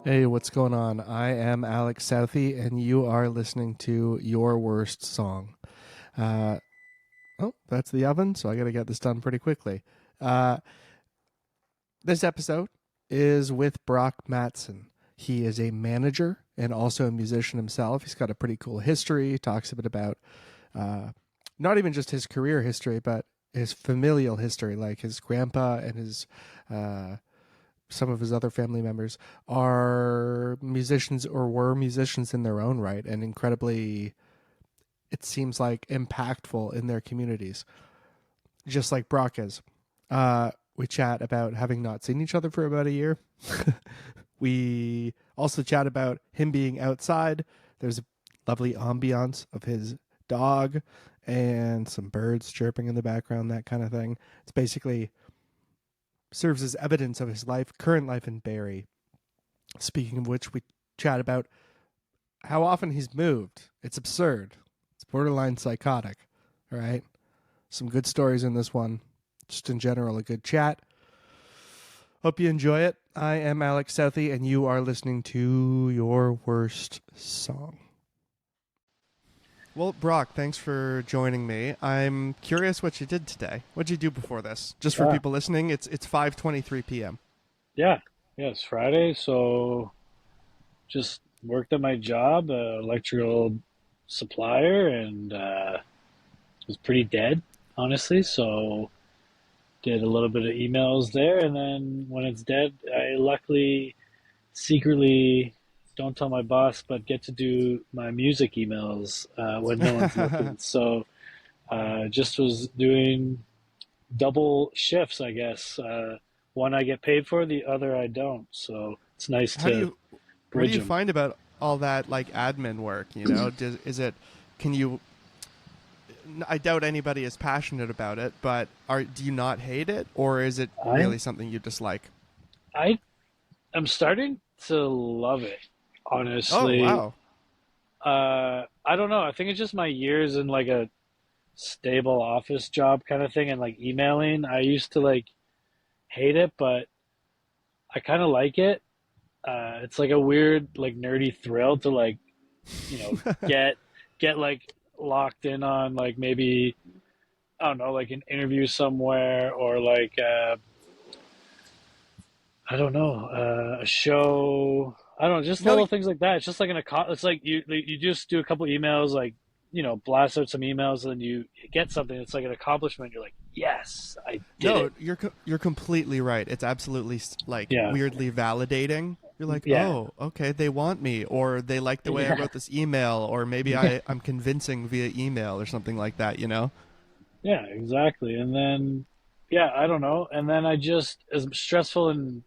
Hey, what's going on? I am Alex Southey, and you are listening to Your Worst Song. Uh, that's the oven, so I got to get this done pretty quickly. Uh, this episode is with Brock Mattsson. He is a manager and also a musician himself. He's got a pretty cool history. He talks a bit about not even just his career history, but his familial history, like his grandpa and his uh, some of his other family members are musicians or were musicians in their own right and incredibly, it seems like, impactful in their communities, just like Brock is. We chat about having not seen each other for about a year. We also chat about him being outside. There's a lovely ambiance of his dog and some birds chirping in the background, that kind of thing. It's basically serves as evidence of his current life in Barrie. Speaking of which, we chat about how often he's moved. It's absurd. It's borderline psychotic. All right. Some good stories in this one. Just in general, a good chat. Hope you enjoy it. I am Alex Southey, and you are listening to Your Worst Song. Well, Brock, thanks for joining me. I'm curious what you did today. What'd you do before this? Just for people listening, it's 5:23 p.m. Yeah, yeah, it's Friday, so just worked at my job, electrical supplier, and was pretty dead, honestly. So did a little bit of emails there, and then when it's dead, I luckily secretly don't tell my boss, but get to do my music emails when no one's looking. So just was doing double shifts, I guess. One I get paid for, the other I don't. So it's nice How do to you What do bridge you them. find about all that like admin work? Is it? Can you? I doubt anybody is passionate about it, but do you not hate it, or is it I really something you dislike? I am starting to love it, Oh honestly. wow! I don't know. I think it's just my years in like a stable office job kind of thing and like emailing. I used to like hate it, but I kind of like it. It's like a weird, like nerdy thrill to like, you know, get get like locked in on like maybe I don't know, like an interview somewhere or like I don't know, a show. I don't know, just No, little things like that. It's just like it's like you just do a couple emails, like blast out some emails, and you get something. It's like an accomplishment. You're like, yes, I did no, it. you're completely right. It's absolutely like Yeah, weirdly validating. You're like, yeah, oh, okay, they want me, or they like the way I yeah, wrote this email, or maybe yeah, I'm convincing via email or something like that. You know? yeah, exactly. And then, yeah, I don't know. And then I just, as stressful and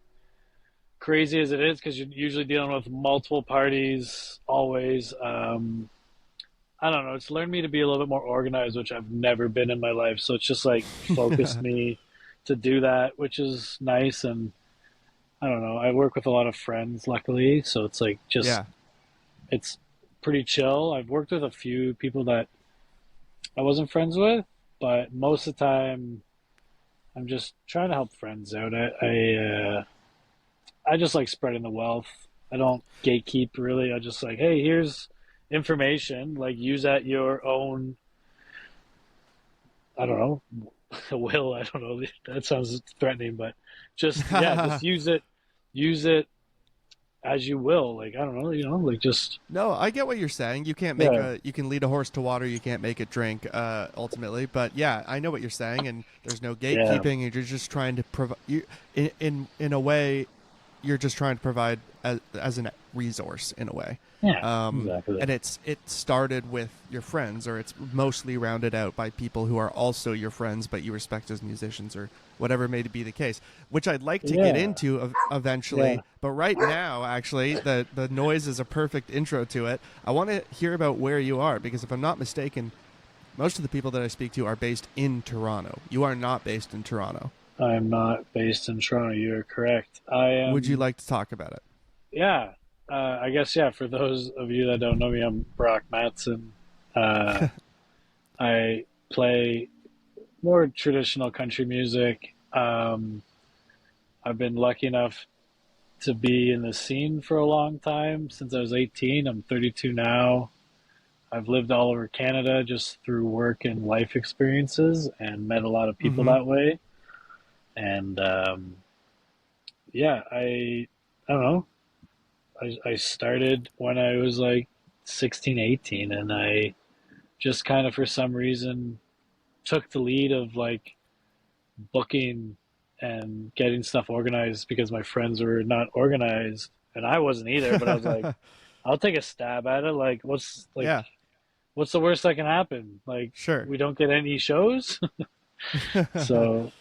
crazy as it is, because you're usually dealing with multiple parties always. I don't know. It's learned me to be a little bit more organized, which I've never been in my life. So it's just like focused me to do that, which is nice. And I don't know. I work with a lot of friends, luckily. So it's like just, Yeah. it's pretty chill. I've worked with a few people that I wasn't friends with, but most of the time, I'm just trying to help friends out. I just like spreading the wealth. I don't gatekeep really. I just like, hey, here's information. Like use at your own. I don't know. Will I don't know. That sounds threatening, but just yeah, just use it. Use it as you will. Like I don't know. Like just No, I get what you're saying. yeah, You can lead a horse to water, you can't make it drink, ultimately. But yeah, I know what you're saying, and there's no yeah, gatekeeping. You're just trying to provide, in a way, you're just trying to provide as a resource in a way. yeah, exactly. And it started with your friends, or it's mostly rounded out by people who are also your friends, but you respect as musicians, or whatever may be the case, which I'd like to get Yeah, into yeah. eventually. But right now, actually, the noise is a perfect intro to it. I want to hear about where you are, because if I'm not mistaken, most of the people that I speak to are based in Toronto. You are not based in Toronto. I'm not based in Toronto. You're correct. I Would you am. like to talk about it? Yeah, I guess yeah. For those of you that don't know me, I'm Brock Mattsson. Uh, I play more traditional country music. I've been lucky enough to be in the scene for a long time since I was 18. I'm 32 now. I've lived all over Canada just through work and life experiences and met a lot of people Mm-hmm. that way. And yeah, I don't know. I started when I was like 16, 18, and I just kind of for some reason took the lead of like booking and getting stuff organized because my friends were not organized and I wasn't either, but I was like, I'll take a stab at it. Like Yeah, what's the worst that can happen? Like sure. we don't get any shows. So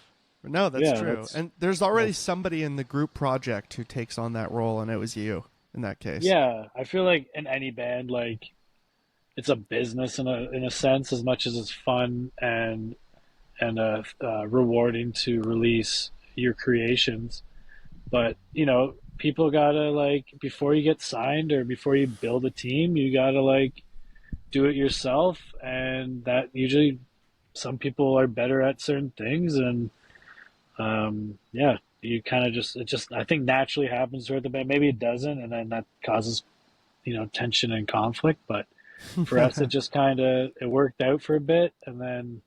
No, that's yeah, true. And there's already that's somebody in the group project who takes on that role, and it was you in that case. yeah, I feel like in any band, like it's a business in a sense as much as it's fun and rewarding to release your creations. But you know, people gotta like before you get signed or before you build a team, you gotta like do it yourself, and that usually some people are better at certain things, and yeah, you kind of just it just I think naturally happens throughout the band. Maybe it doesn't, and then that causes tension and conflict. But for us, it just kind of it worked out for a bit, and then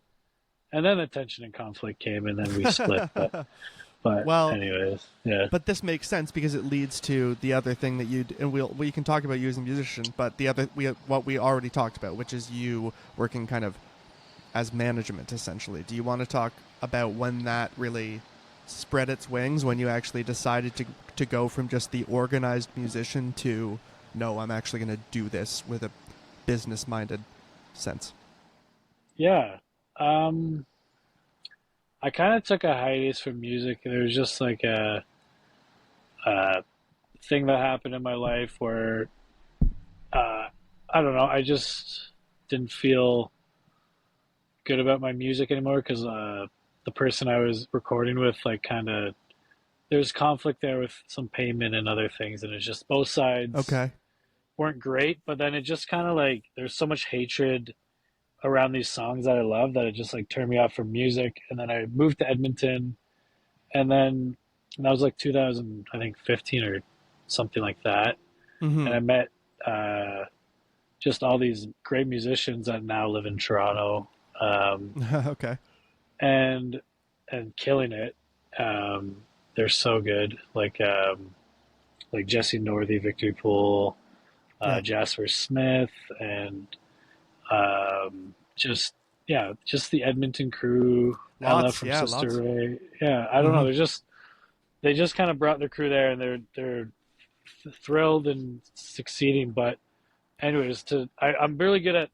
the tension and conflict came, and then we split. But Well, anyways, yeah, but this makes sense because it leads to the other thing that and we can talk about you as a musician, but the other what we already talked about, which is you working kind of as management essentially. Do you want to talk about when that really spread its wings, when you actually decided to go from just the organized musician to no, I'm actually going to do this with a business minded sense? yeah. Um, I kind of took a hiatus from music. There was just like a thing that happened in my life where uh, I don't know. I just didn't feel good about my music anymore because the person I was recording with, like, kind of there's conflict there with some payment and other things, and it's just both sides Okay. weren't great. But then it just kind of like there's so much hatred around these songs that I love that it just like turned me off from music. And then I moved to Edmonton, and then and that was like 2000, I think 15 or something like that. And Mm-hmm. I met uh, just all these great musicians that now live in Toronto, um, Okay. and and killing it. Um, they're so good, like Jesse Northey, Victory Pool, Yeah. Jasper Smith, and just yeah, just the Edmonton crew. Ella Lots. from Yeah. Sister Lots. Ray. Yeah, I don't know. Mm-hmm. They just kind of brought their crew there, and they're thrilled and succeeding. But anyways, I'm really good at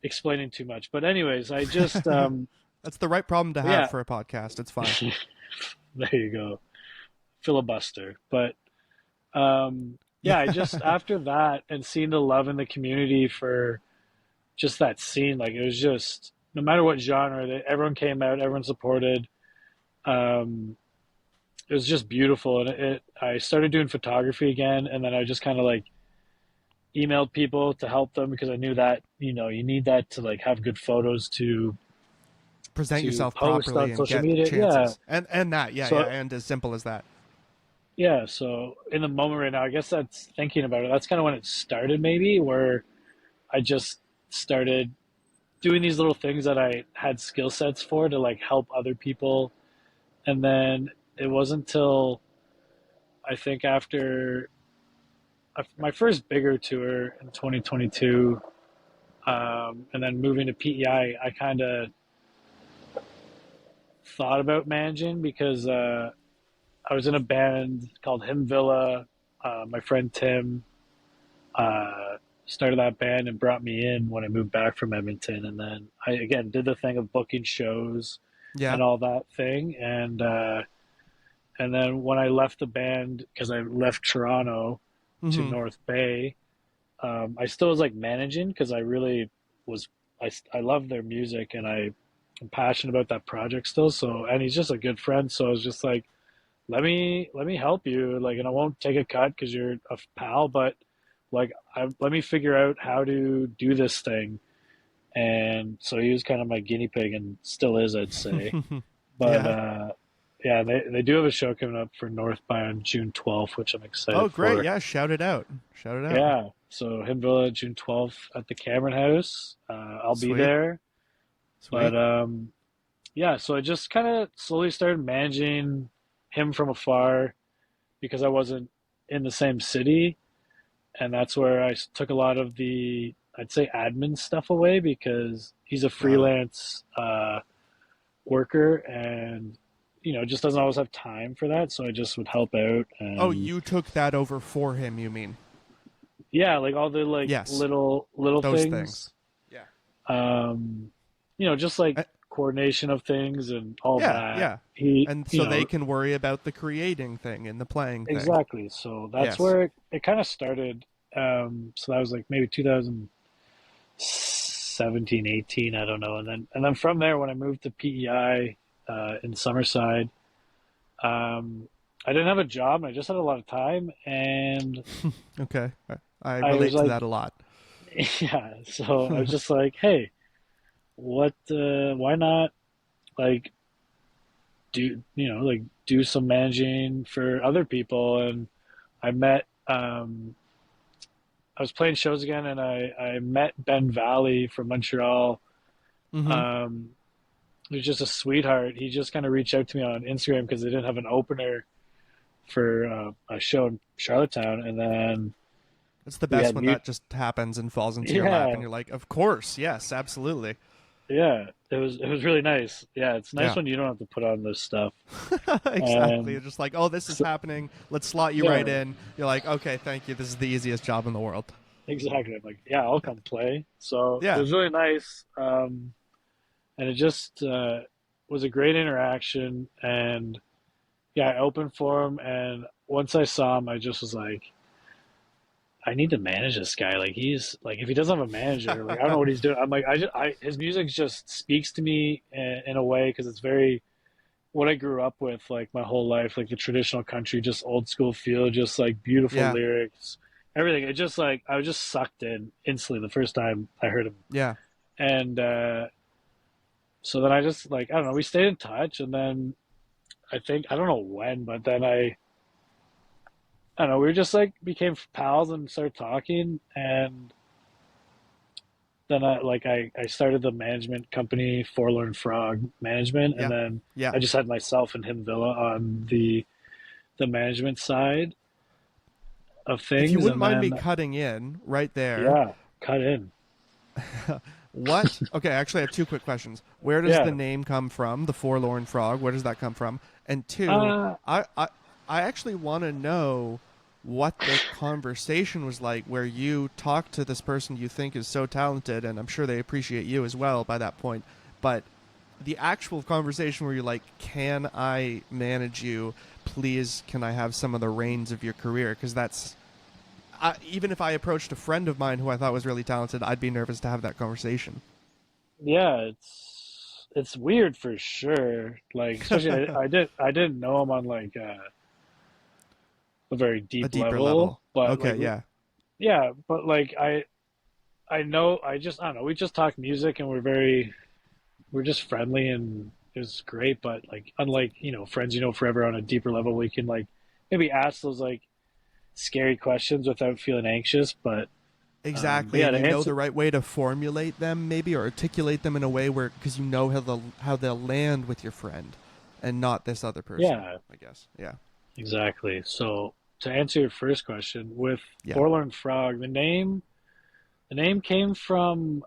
explaining too much. But anyways, I just That's the right problem to have yeah, for a podcast. It's fine. there you go, filibuster. But yeah, I just after that and seeing the love in the community for just that scene, like it was just no matter what genre, everyone came out, everyone supported. Um, it was just beautiful, and I started doing photography again, and then I just kind of like emailed people to help them because I knew that you need that to like have good photos Present to yourself post properly on and social get media. Yeah. chances. And that, yeah, yeah, So and as simple as that. yeah, so in the moment right now, I guess that's thinking about it. That's kind of when it started, maybe, where I just started doing these little things that I had skill sets for to like help other people. And then it wasn't until I think after my first bigger tour in 2022, and then moving to PEI, I kind of thought about managing because I was in a band called Hymn Villa. My friend Tim uh, started that band and brought me in when I moved back from Edmonton. And then I again did the thing of booking shows Yeah. and all that thing. And then when I left the band, because I left Toronto to Mm-hmm. North Bay, I still was like managing because I really was. I love their music and I'm passionate about that project still. So and he's just a good friend. So I was just like, let me help you. Like, and I won't take a cut because you're a pal, but like, let me figure out how to do this thing. And so he was kind of my guinea pig and still is, I'd say. But Yeah. yeah, they do have a show coming up for North by on June 12th, which I'm Oh, excited great. for. Yeah, shout it out. Shout it out. Yeah, so Hidden Villa June 12th at the Cameron House. I'll be Sweet. there. But Sweet. yeah, so I just kind of slowly started managing him from afar because I wasn't in the same city, and that's where I took a lot of the, I'd say, admin stuff away because he's a Got it. freelance worker and just doesn't always have time for that. So I just would help out Oh, and you took that over for him, you mean? yeah, like all the like Yes, little those things. things, Yeah. um, just like Uh, coordination of things and all yeah, that. yeah. He, And so they can worry about the creating thing and the playing thing. exactly. So that's Yes. where it kind of started. So that was like maybe 2017, 18, I don't know. And then from there, when I moved to PEI in Summerside, I didn't have a job and I just had a lot of time. And Okay. I I was relate to like, that a lot. yeah. So I was just like, hey, why not like do some managing for other people? And I met, I was playing shows again, and I met Ben Valley from Montreal. Mm-hmm. Um, he was just a sweetheart. He just kind of reached out to me on Instagram because they didn't have an opener for a show in Charlottetown, and then It's the we best had when that just happens and falls into your lap, and yeah, you're like, "Of course, yes, absolutely." yeah. It was really nice. Yeah, it's nice Yeah. when you don't have to put on this stuff. Exactly. You're And just like, "Oh, this is so, happening. Let's slot you right yeah, in." You're like, "Okay, thank you. This is the easiest job in the world." exactly. I'm like, yeah, I'll come play. So it Yeah. was really nice. And it just was a great interaction. And yeah, I opened for him, and once I saw him, I just was like, I need to manage this guy. Like he's like, if he doesn't have a manager, like I don't know what he's doing. I'm like, his music just speaks to me in a way because it's very what I grew up with, like my whole life, like the traditional country, just old school feel, just like beautiful Yeah. lyrics, everything. It just like I was just sucked in instantly the first time I heard him, Yeah. and so then I just like I don't know. We stayed in touch, and then I think I don't know when, but then I don't know. We were just like became pals and started talking, and then I started the management company, Forlorn Frog Management, and Yeah. then Yeah. I just had myself and him Villa on the management side of If you things, wouldn't and mind me then cutting in right there, yeah, cut in. what? Okay, actually, I have two quick questions. Where does the Yeah. name come from? The forlorn frog. Where does that come from? And two, Uh, I actually want to know what the conversation was like where you talked to this person you think is so talented, and I'm sure they appreciate you as well by that point. But the actual conversation where you're like, "Can I manage you? Please, can I have some of the reins of your career?" Because that's even if I approached a friend of mine who I thought was really talented, I'd be nervous to have that conversation. yeah, it's weird for sure. Like especially I didn't know him on like a very A deep deeper level, level. but Okay, like yeah. yeah, but like I know I don't know. We just talk music and we're just friendly and it was great. But like unlike friends forever on a deeper level, we can like maybe ask those like scary questions without feeling anxious. But Exactly, yeah, and to you know answer the right way to formulate them, maybe, or articulate them in a way where, because you know how they'll land with your friend, and not this other person. yeah, I guess. Yeah. exactly. So to answer your first question with Yeah. Forlorn Frog, the name came from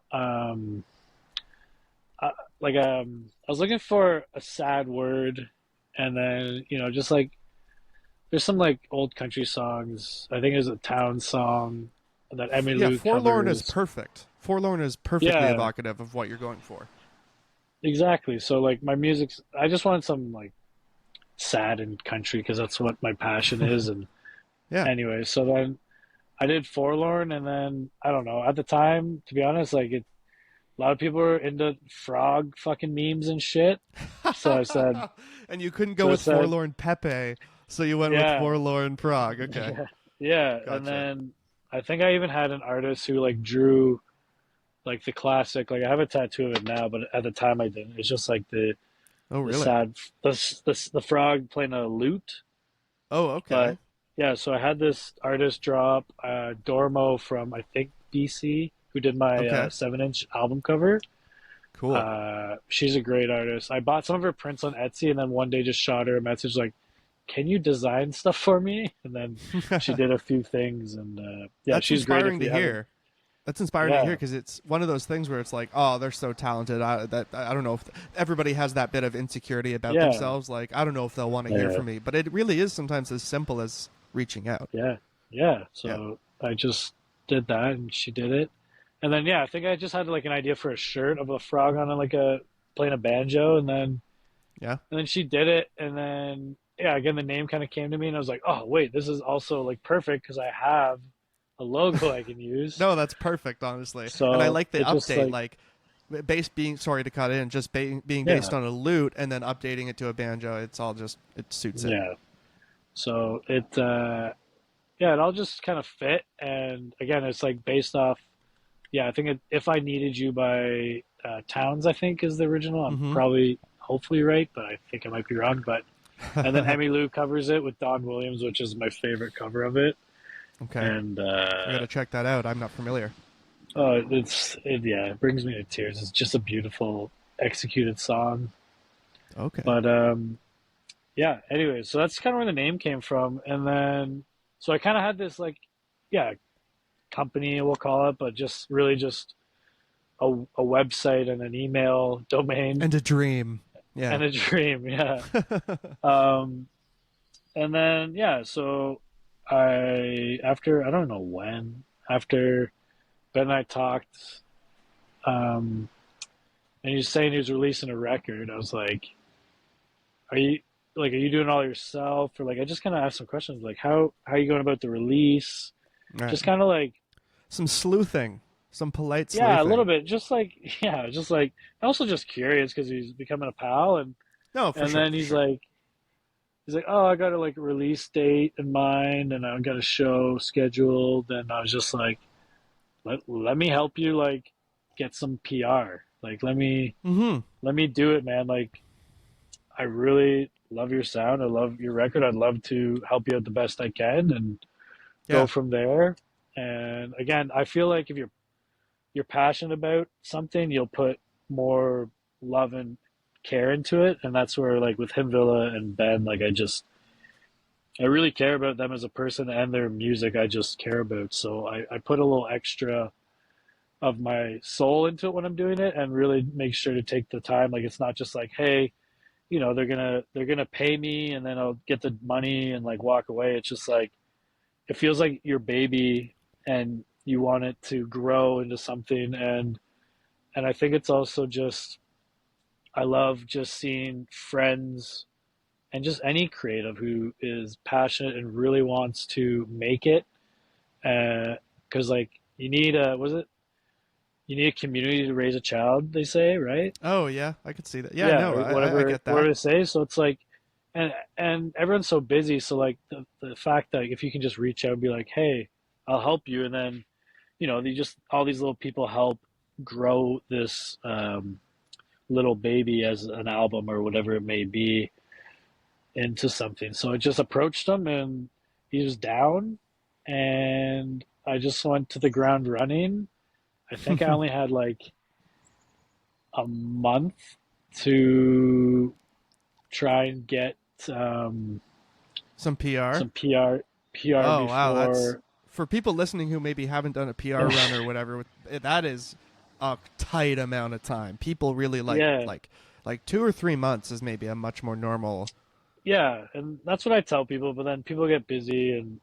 uh, I was looking for a sad word, and then just like there's some like old country songs. I think there's a town song that Yeah. Emmylou Forlorn is covers. perfect. Forlorn is perfectly Yeah, evocative of what you're going for. exactly. So like my music's, I just wanted some like sad and country because that's what my passion is. And Yeah. anyway, so then I did Forlorn, and then I don't know. At the time, to be honest, like a lot of people were into frog fucking memes and shit. So I said, And you couldn't go so I with said, Forlorn Pepe, so you went with yeah, Forlorn Prague. Okay. yeah, yeah. And Gotcha. then I think I even had an artist who like drew like the classic. Like I have a tattoo of it now, but at the time I didn't. It's just like Oh, the really? sad the frog playing a lute. Oh, But okay. yeah, so I had this artist draw up Dormo from I think BC who did my Okay. 7-inch album cover. Cool. She's a great artist. I bought some of her prints on Etsy and then one day just shot her a message like, "Can you design stuff for me?" And then she did a few things, and yeah, That's she's great. If inspiring you to haven't, hear. That's inspiring to hear yeah, because it's one of those things where it's like, oh, they're so talented. I don't know if everybody has that bit of insecurity about yeah, themselves. Like, I don't know if they'll want to hear yeah, from me, but it really is sometimes as simple as reaching out. yeah, yeah. Yeah. So I just did that, and she did it, and then yeah, I think I just had like an idea for a shirt of a frog on like a playing a banjo, Yeah. and then she did it, and then yeah, again the name kind of came to me, and I was like, oh wait, this is also like perfect because I have a logo I can use. No, that's perfect, honestly. And I So like the it just update, like like based being sorry to cut in, just being based yeah, on a lute and then updating it to a banjo. It's all just it suits it. yeah. So it yeah, it all just kind of fit, and again, it's like based off. Yeah, I think if I needed you by Towns, I think is the original. I'm Mm-hmm. probably hopefully right, but I think I might be wrong. But and then Emmy Lou covers it with Don Williams, which is my favorite cover of it. Okay. And I got to check that out. I'm not familiar. oh, yeah, it brings me to tears. It's just a beautiful executed song. Okay. But yeah. Anyway, so that's kind of where the name came from, and then so I kind of had this like yeah company we'll call it, but just really just a website and an email domain And a dream. Yeah. and a dream. Yeah. Um, and then, yeah, so after, I don't know when, after Ben and I talked, um, and he was saying he was releasing a record, I was like, are you, are you doing it all yourself? Or like, I just kind of asked some questions like, how are you going about the release? All right. Just kind of like, Some sleuthing. Some polite yeah, a little sleuthing. bit, just like, yeah, just like, also just curious because he's becoming a pal. No, for And sure, then for sure. he's like, oh, I got a like release date in mind, and I got a show scheduled, and I was just like, let me help you like get some PR. Like Mm-hmm. let me do it, man. Like I really love your sound. I love your record. I'd love to help you out the best I can and go Yeah. from there. And again, I feel like if you're passionate about something, you'll put more love and care into it, and that's where like with Him Villa and Ben, like I really care about them as a person and their music I just care about. So I put a little extra of my soul into it when I'm doing it and really make sure to take the time. Like it's not just like, hey, they're gonna pay me and then I'll get the money and like walk away. It's just like it feels like your baby and you want it to grow into something, and I think it's also just I love just seeing friends and just any creative who is passionate and really wants to make it. Because like you need a was it you need a community to raise a child, they say, right? Oh, yeah. I could see that. Yeah, Yeah, no, or I whatever get whatever that. they say. So it's like, and everyone's so busy. So like the fact that if you can just reach out and be like, hey, I'll help you, and then they just all these little people help grow this little baby as an album or whatever it may be into something. So I just approached him and he was down, and I just went to the ground running. I think I only had like a month to try and get Some PR. some PR Oh, wow. That's before. for people listening who maybe haven't done a PR run or whatever. That is a tight amount of time. People really Yeah, like 2 or 3 months is maybe a much more normal yeah, and that's what I tell people. But then people get busy, and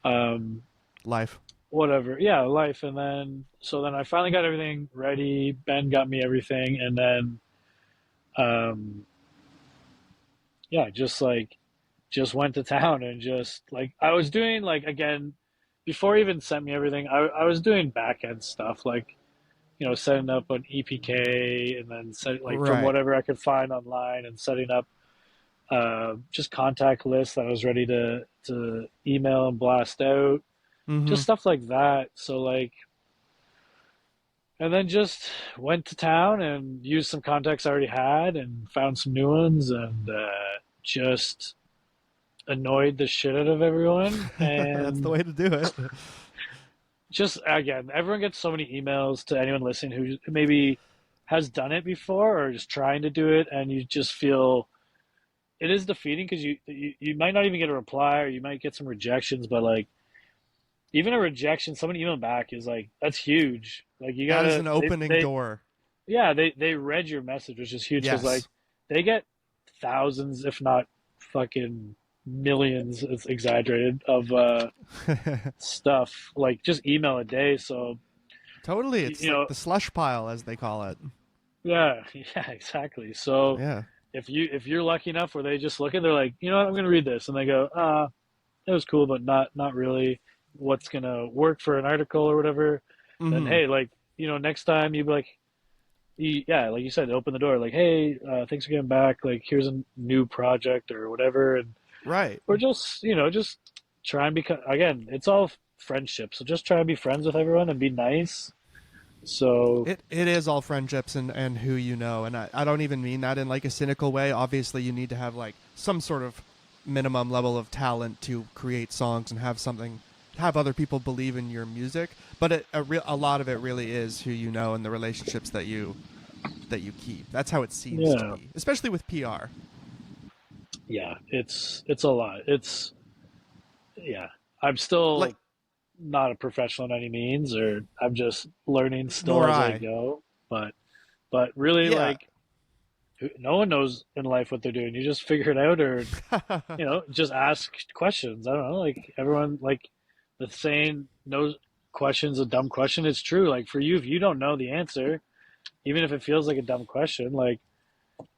um, life. whatever. Yeah, life. And then so then I finally got everything ready. Ben got me everything, and then um, yeah, just went to town and just like I was doing like again before he even sent me everything. I was doing back end stuff like setting up an EPK and then like from Right. whatever I could find online and setting up just contact lists that I was ready to email and blast out, Mm-hmm. just stuff like that. So like and then just went to town and used some contacts I already had and found some new ones and just annoyed the shit out of everyone. That's the And way to do it. just again, everyone gets so many emails to anyone listening who maybe has done it before or just trying to do it, and you just feel it is defeating because you might not even get a reply or you might get some rejections, but like even a rejection, someone email back is like that's huge. Like you That is gotta an opening door. yeah, they read your message, which is huge because like Yes. they get thousands, if not fucking millions, it's exaggerated, of stuff like just email a day. So Totally. It's you like know, the slush pile, as they call it. yeah, yeah, exactly. So Yeah. if you're lucky enough where they just look and they're like, you know what, I'm gonna read this, and they go, it was cool, but not really what's gonna work for an article or whatever. Then Hmm. hey, like next time you be like, yeah, like you said, open the door. Like, hey, thanks for getting back. Like, here's a new project or whatever, and Right. or just just try and become again. It's all friendship, so just try and be friends with everyone and be nice. So It is all friendships and who you know, and I don't even mean that in like a cynical way. Obviously, you need to have like some sort of minimum level of talent to create songs and have other people believe in your music. But a lot of it really is who you know and the relationships that you keep. That's how it seems to yeah, be, especially with PR. yeah, it's a lot. It's yeah. I'm still Like, not a professional in any means, or I'm just learning still nor as I I. go. But really, Yeah. like no one knows in life what they're doing. You just figure it out, or just ask questions. I don't know, like everyone, like the saying, no question's a dumb question. It's true. Like for you, if you don't know the answer, even if it feels like a dumb question, like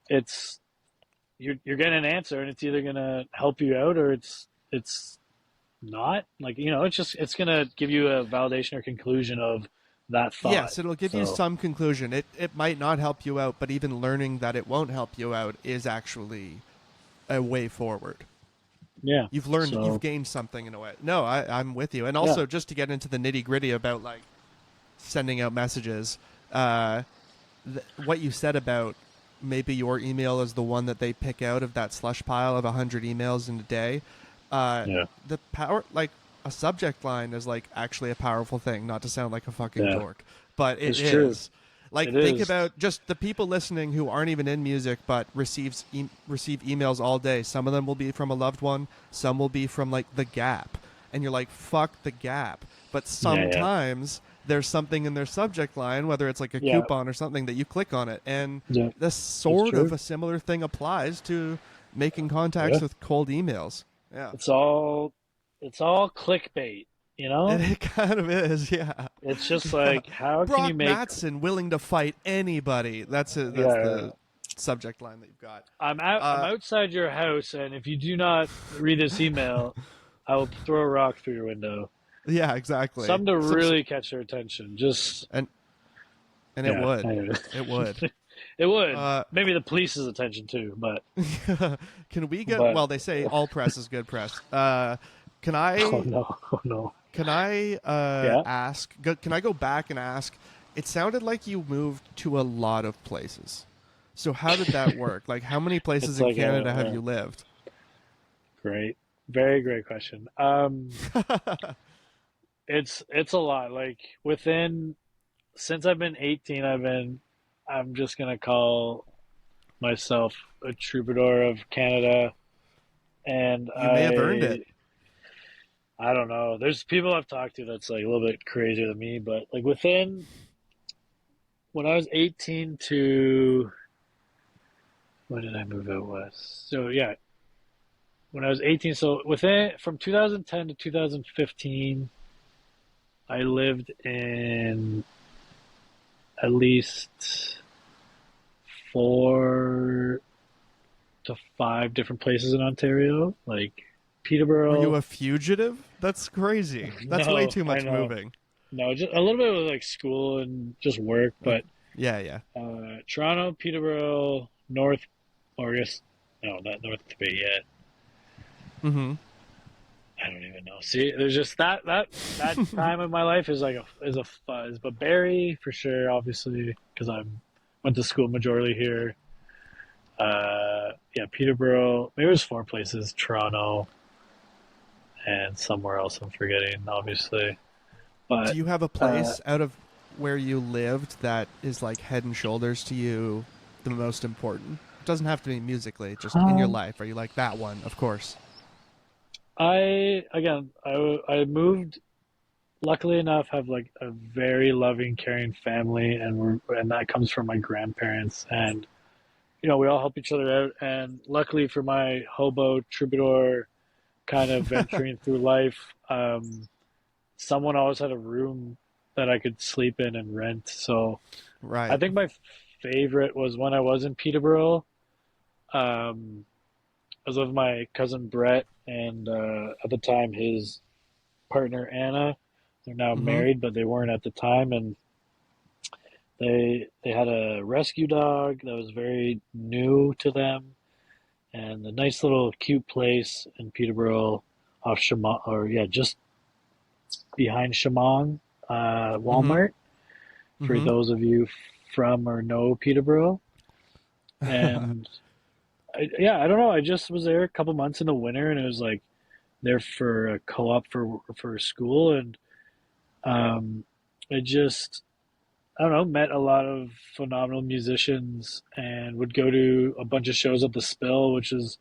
it's you're getting an answer, and it's either gonna help you out or it's not. Like it's gonna give you a validation or conclusion of that thought. Yes, it'll give you So some conclusion. It might not help you out, but even learning that it won't help you out is actually a way forward. yeah, You've so gained something in a way. No, I'm with you. And yeah, also, just to get into the nitty gritty about like sending out messages, uh, what you said about maybe your email is the one that they pick out of that slush pile of 100 emails in a day. Uh, yeah, the power, like a subject line, is like actually a powerful thing. Not to sound like a fucking yeah. dork, but it It's true. is. Like, It think is. about just the people listening who aren't even in music but receive emails all day. Some of them will be from a loved one. Some will be from like the Gap, and you're like, "Fuck the Gap." But Yeah, yeah, sometimes there's something in their subject line, whether it's like a yeah, coupon or something, that you click on it, and yeah. this It's sort of true. a similar thing applies to making contacts Yeah. with cold emails. Yeah, It's all it's all clickbait, you know? it kind of is. Yeah, It's just like how can you Brock make Mattsson willing to fight anybody. That's yeah. the subject line that you've got. I'm Uh, outside your house, and if you do not read this email, I will throw a rock through your window. yeah, exactly. Something to So, really catch their attention. Just and it yeah, would, anyway. it would. It would. Uh, Maybe the police's attention too, but can we get? but Well, they say all press is good press. Can oh I? no, oh no. Can I Yeah. ask? Can I go back and ask? It sounded like you moved to a lot of places. So how did that work? Like, how many places It's in like Canada have a you lived? great, very great question. It's a lot. Like within since I've been 18, I'm just gonna call myself a troubadour of Canada, and You may have earned it. I don't know. There's people I've talked to that's like a little bit crazier than me, but like within when I was 18 to when did I move out west? So yeah, when I was 18, so within from 2010 to 2015, I lived in at least 4 to 5 different places in Ontario, like Were you Peterborough. a fugitive? That's crazy. That's way No, too I much know. moving. No, just a little bit with like school and just work, Uh, but yeah, yeah. Toronto, Peterborough, North, or I guess no, not North Bay yet. Mm-hmm. I don't even know. See, there's just that time in my life is like a fuzz. But Barrie for sure, obviously, because I'm went to school majorly here. Yeah, Peterborough. Maybe there's four places: Toronto and somewhere else I'm forgetting, obviously. Do But you have a uh, place out of where you lived that is like head and shoulders to you, the most important? It doesn't have to be musically, just in your um, life. Are you like that one? Of course. I moved. Luckily enough, have like a very loving, caring family, and that comes from my grandparents, and we all help each other out. And luckily for my hobo troubadour kind of venturing through life, someone always had a room that I could sleep in and rent. So I Right. think my favorite was when I was in Peterborough. Um, I was with my cousin Brett, and at the time his partner Anna. They're now Mm-hmm. married, but they weren't at the time, and they had a rescue dog that was very new to them, and a nice little cute place in Peterborough, off Shamong, or yeah, just behind Shamong, Mm-hmm. Walmart. For Mm-hmm. those of you from or know Peterborough, and yeah, I don't know. I just was there a couple months in the winter, and it was like there for a co-op for school, and I just I don't know, met a lot of phenomenal musicians and would go to a bunch of shows at the Spill, which is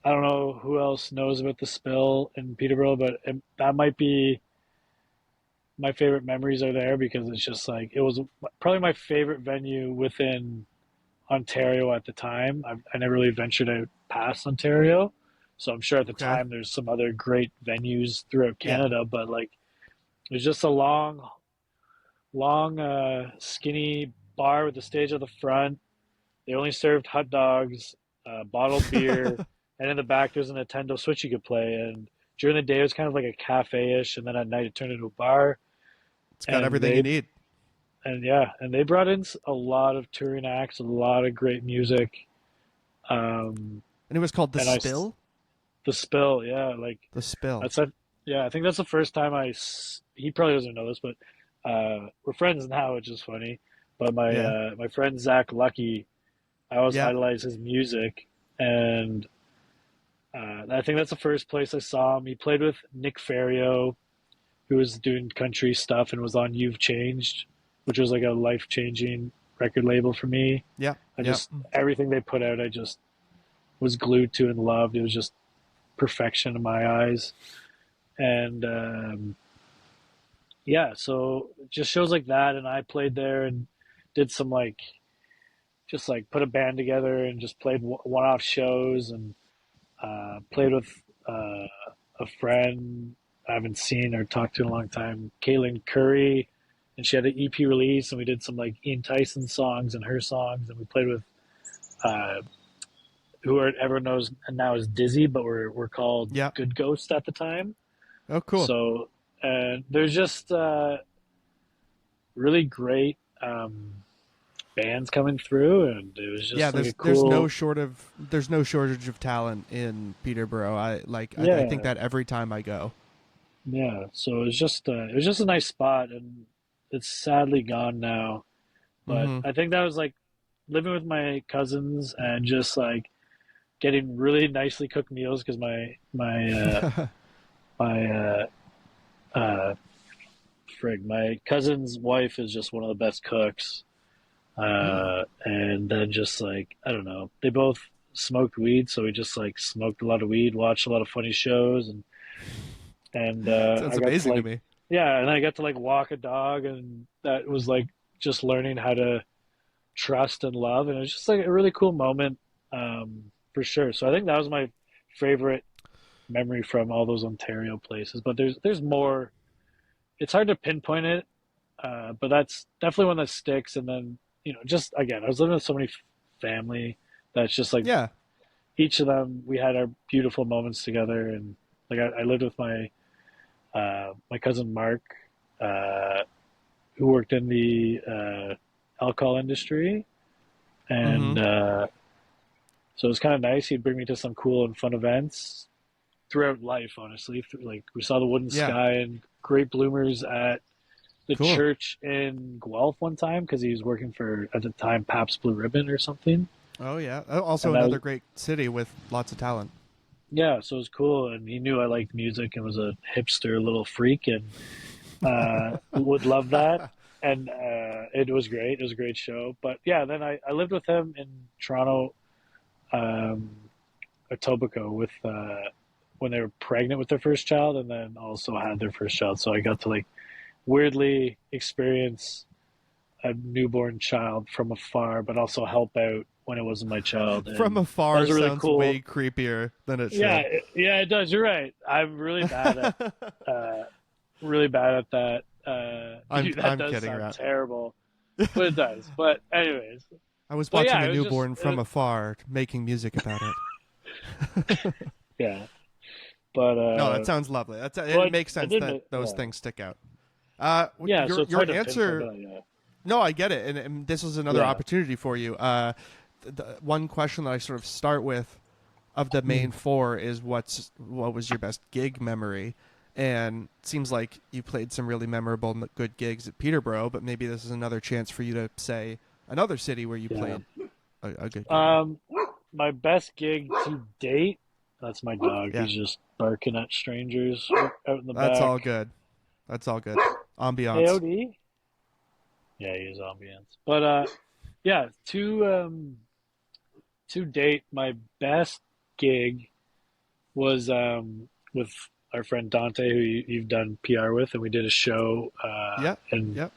I don't know who else knows about the Spill in Peterborough, but that might be my favorite memories are there because it's just like it was probably my favorite venue within Ontario at the time. I never really ventured out past Ontario, so I'm sure at the Okay. time there's some other great venues throughout Yeah. Canada, but like it was just a long, skinny bar with the stage at the front. They only served hot dogs, bottled beer, and in the back there's a Nintendo Switch you could play. And during the day it was kind of like a cafe-ish, and then at night it turned into a bar. It's got And everything you they need. and they brought in a lot of touring acts, a lot of great music. And it was called The And Spill? the Spill, yeah, like The Spill. that's a yeah. I think that's the first time he probably doesn't know this, but we're friends now, which is funny. But Yeah. my friend Zach Lucky, I always Yeah. idolize his music, and I think that's the first place I saw him. He played with Nick Ferrio, who was doing country stuff and was on You've Changed, which was like a life changing record label for me. Yeah. I Yeah. just everything they put out, I just was glued to and loved. It was just perfection in my eyes, and yeah, so just shows like that, and I played there and did some like just like put a band together and just played one-off shows and played with uh, a friend I haven't seen or talked to in a long time, Kaylin Curry, and she had an EP release, and we did some like Ian Tyson songs and her songs, and we played with uh, everyone knows now is Dizzy, but we're called Yeah. Good Ghost at the time. Oh, cool. So and there's just really great bands coming through, and it was Yeah, just like a there's cool no shortage of talent in Peterborough. I think yeah. that every time I go. Yeah, so it was just a nice spot, and it's sadly gone now. But Mm-hmm. I think that was like living with my cousins and just like getting really nicely cooked meals because my uh, my cousin's wife is just one of the best cooks. Mm. And then just like I don't know, they both smoked weed, so we just like smoked a lot of weed, watched a lot of funny shows, and Sounds I got to amazing to like me. yeah, and I got to like walk a dog, and that was like just learning how to trust and love, and it was just like a really cool moment, for sure. So I think that was my favorite memory from all those Ontario places. But there's more. It's hard to pinpoint it, but that's definitely one that sticks. And then just again, I was living with so many family that's just like Yeah. each of them we had our beautiful moments together, and like I lived with my cousin Mark, uh, who worked in the alcohol industry, Mm-hmm. and so it was kind of nice. He'd bring me to some cool and fun events, throughout life, honestly. Like we saw the Wooden Yeah. Sky and Great Bloomers at the Cool. church in Guelph one time because he was working for at the time Pabst Blue Ribbon or something, Oh yeah. Also and that was another great city with lots of talent. yeah, so it was cool. And he knew I liked music and was a hipster little freak and would love that. And it was great. It was a great show. But yeah, then I lived with him in Toronto, um, Etobicoke with when they were pregnant with their first child, and then also had their first child. So I got to like weirdly experience a newborn child from afar, but also help out when it wasn't my child, From and that afar was really sounds cool. way creepier than it Yeah, should. yeah, it does. You're right. I'm uh, really bad at that. That I'm does kidding sound around. terrible, but it does. But anyways, I was but watching yeah, a it was just newborn from afar, making music about it. yeah. But No, that sounds lovely. It but makes I sense did that it. those Yeah, things stick out. yeah. So it's Your hard to pinpoint answer. that. Yeah, No, I get it, and this was another yeah. opportunity for you. The one question that I sort of start with of the Mm. main four is what was your best gig memory? And it seems like you played some really memorable, good gigs at Peterborough, but maybe this is another chance for you to say another city where you Yeah. played a good gig. Um, my best gig to date. That's my dog. Yeah, He's just barking at strangers out in the that's all back. good. That's all good. Hey, Ambiance. OD. Yeah, he is ambience. But yeah, to date, my best gig was with our friend Dante, who you've done PR with, and we did a show Yep, in yep.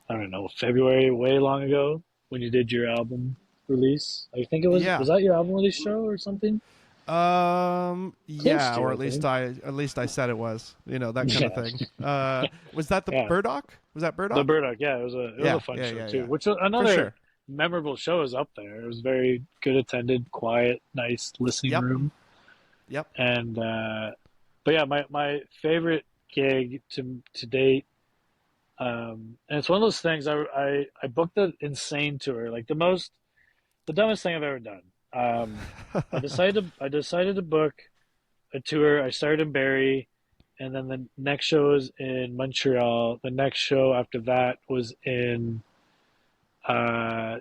I don't know February, way long ago, when you did your album release. I think it was Yeah. that your album release show or something? Close Yeah, or to, I at least think. I said it was, that kind of Yeah, thing. Was that the yeah. Burdock? Was that The Burdock? Burdock, yeah, it was a Yeah, fun yeah, show yeah, too. yeah. Which was For another sure. memorable show is up there. It was very good attended, quiet, nice listening Yep, room, yep. and but yeah, my favorite gig to date, and it's one of those things. I booked an insane tour, like the dumbest thing I've ever done. I decided to book a tour. I started in Barrie, and then the next show was in Montreal. The next show after that was in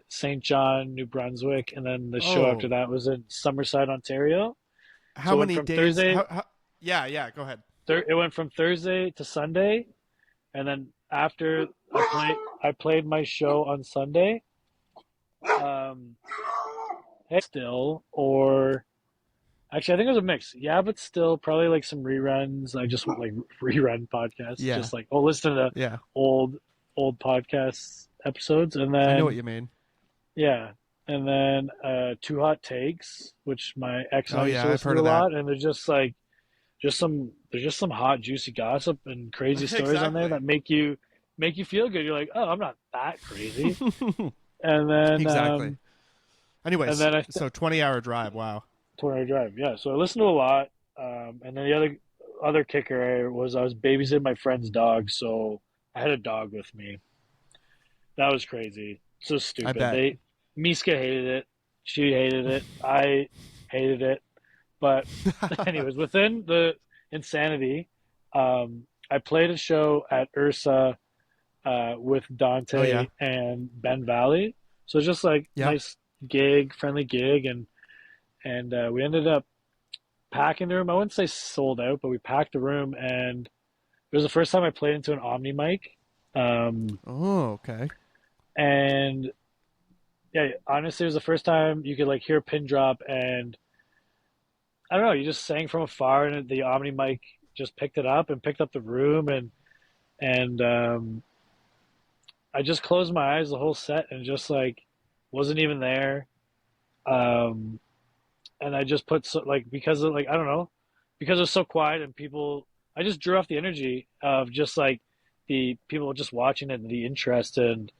St. John, New Brunswick, and then the show after Oh, that was in Summerside, Ontario. how So it went many from days? Thursday. Yeah, yeah. Go ahead. It went from Thursday to Sunday, and then after I played my show on Sunday. Um, still, or actually, I think it was a mix. Yeah, but still, probably like some reruns. I just went like rerun podcasts, Yeah, just like listen to yeah. old old podcasts episodes, and I know what then you mean. yeah, and then two hot takes, which my ex and Oh I used yeah, to I've listen heard to a of that. lot, and there's just some hot juicy gossip and crazy stories on there Exactly. that make you feel good. You're like, oh, I'm not that crazy, and then Exactly. and Anyways, then so 20-hour drive. Wow. 20 drive, yeah. So I listened to a lot, and then the other kicker was I was babysitting my friend's dog, so I had a dog with me. That was crazy. So I stupid. bet. Miska hated it. She hated it. I hated it. But anyways, within the insanity, I played a show at Ursa with Oh yeah. Dante and Ben Valley. So it's just like Yeah. nice gig, friendly gig, and we ended up packing the room. I wouldn't say sold out, but we packed the room, and it was the first time I played into an Omni mic. Um, Oh, okay. and yeah, honestly, it was the first time you could like hear a pin drop, and I don't know, you just sang from afar, and the Omni mic just picked it up and picked up the room, and I just closed my eyes the whole set and just like wasn't even there. Um, and I just put so like because of like I don't know because it was so quiet and people I just drew off the energy of just like the people just watching it and the interest, and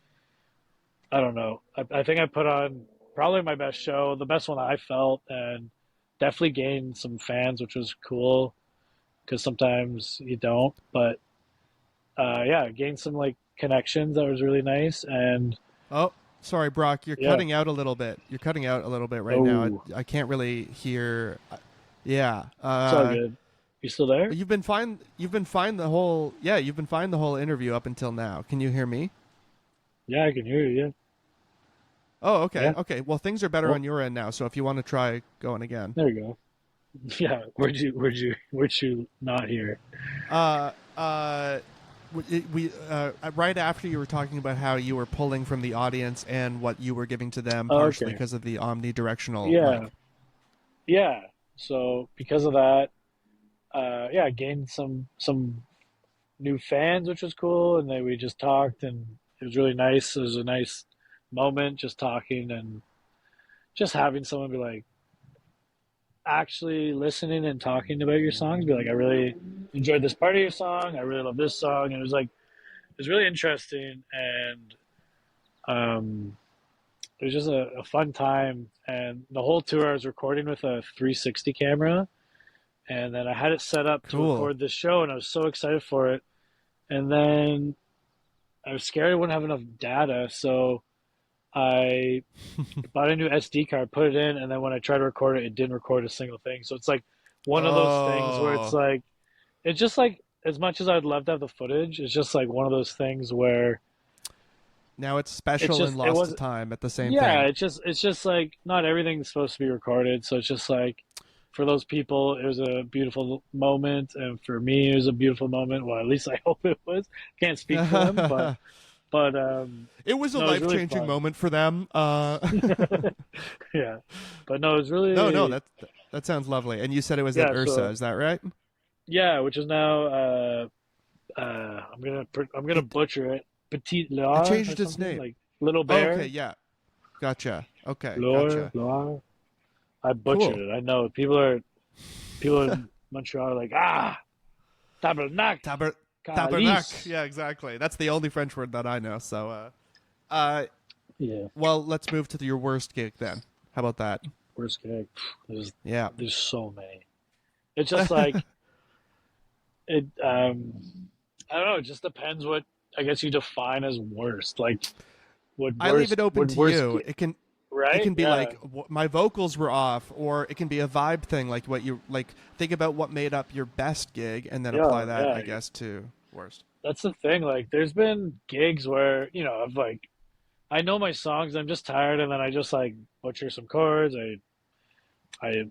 I don't know, I think I put on probably my best show, the best one I felt, and definitely gained some fans, which was cool because sometimes you don't, but yeah, gained some like connections that was really nice, and Oh, sorry, Brock. You're yeah. cutting out a little bit. You're cutting out a little bit right now. Oh, I can't really hear. Yeah. It's all good. You still there? You've been fine. You've been fine the whole. Yeah, you've been fine the whole interview up until now. Can you hear me? Yeah, I can hear you. Yeah. Oh, okay. Yeah. Okay. Well, things are better Oh, on your end now. So if you want to try going again. there you go. Yeah. Where'd you not hear? Uh, uh, right after you were talking about how you were pulling from the audience and what you were giving to them, Oh, partially okay. because of the omnidirectional Yeah. mic. Yeah. So because of that, yeah, I gained some new fans, which was cool, and then we just talked, and it was really nice. It was a nice moment, just talking and just having someone be like actually listening and talking about your songs. Be like, I really enjoyed this part of your song. I really love this song, and it was like it was really interesting, and um, it was just a fun time. And the whole tour, I was recording with a 360 camera, and then I had it set up to Cool. record this show, and I was so excited for it. And then I was scared I wouldn't have enough data, so I bought a new SD card, put it in, and then when I tried to record it, it didn't record a single thing. So it's like one of those things where it's Oh, like it's just like as much as I'd love to have the footage, it's just like one of those things where now it's it's special and just it lost to was time at the same yeah, thing. it's just like not everything's supposed to be recorded, so it's just like for those people it was a beautiful moment, and for me it was a beautiful moment. Well, at least I hope it was. Can't speak for them, but It but was a no, it was life really changing fun. moment for them. Yeah, but no, it was No, no, really that sounds lovely. And you said it was at yeah. Ursa, So is that right? yeah, which is now I'm gonna It butcher it. Petite it Loire or changed its something name. like Little Oh, okay, Bear. yeah, gotcha. Okay, Loire, gotcha. Loire. I butchered Cool. it. I know people in Montreal are like tabernacle, Taber Tabernacle. calice. Yeah, exactly. That's the only French word that I know. So, uh, Yeah, well, let's move to your worst gig then. How about that? worst gig. There's Yeah. there's so many. It's just like it. I don't know. It just depends what I guess you define as worst. Like I leave it open would to worst you. get It right? can be Yeah, like my vocals were off, or it can be a vibe thing, like what you like. Think about what made up your best gig, and then apply yeah, that, yeah. I guess, to worst. That's the thing. Like, there's been gigs where I've like I know my songs. I'm just tired, and then I just like butcher some chords.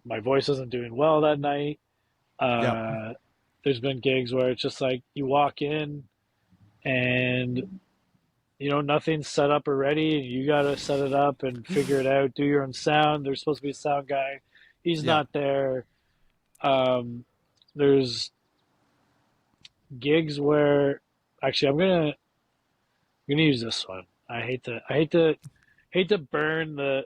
My voice isn't doing well that night. Yep. Uh, there's been gigs where it's just like you walk in and nothing's set up or ready, and you gotta set it up and figure it out. Do your own sound. There's supposed to be a sound guy. He's Yep. not there. Um, there's gigs where actually I'm gonna use this one. I hate to burn the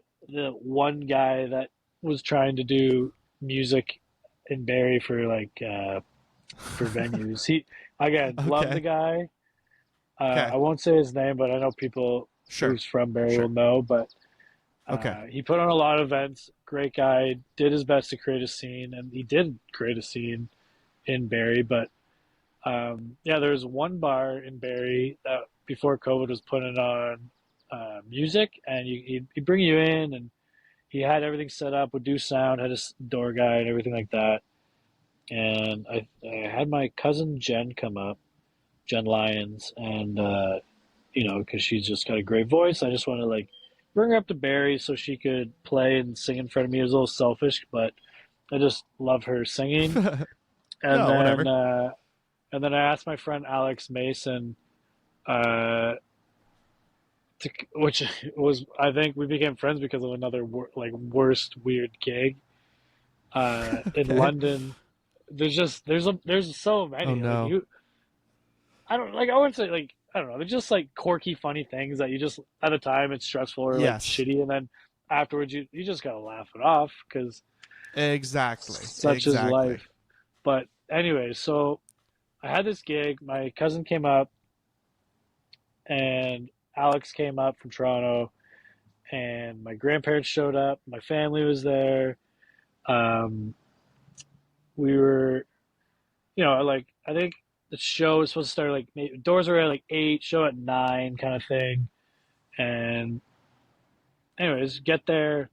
one guy that was trying to do music in Barrie for for venues. He again love the Okay. guy. Okay. I won't say his name, but I know people Sure. who's from Barrie will Sure. know. But Okay. he put on a lot of events. Great guy. Did his best to create a scene, and he did create a scene in Barrie. But yeah, there was one bar in Barrie that before COVID was putting on music, and he'd bring you in, and he had everything set up, would do sound, had a door guy and everything like that. And I had my cousin Jen come up, Jen Lyons, and because she's just got a great voice, I just want to like bring her up to Barrie so she could play and sing in front of me. It was a little selfish, but I just love her singing. And No, then whatever. uh, and then I asked my friend Alex Mason, uh, which was I think we became friends because of another worst weird gig in Okay. London. There's so Oh many like no. you. I don't like I wouldn't say like I don't know. They're just like quirky, funny things that you just at the time it's stressful or like Yes. shitty, and then afterwards you just gotta laugh it off because Exactly. such is Exactly. life. But anyway, so I had this gig. My cousin came up and Alex came up from Toronto, and my grandparents showed up. My family was there. Um, we were, like I think the show was supposed to start like doors were at like 8, show at 9, kind of thing. And anyways, get there.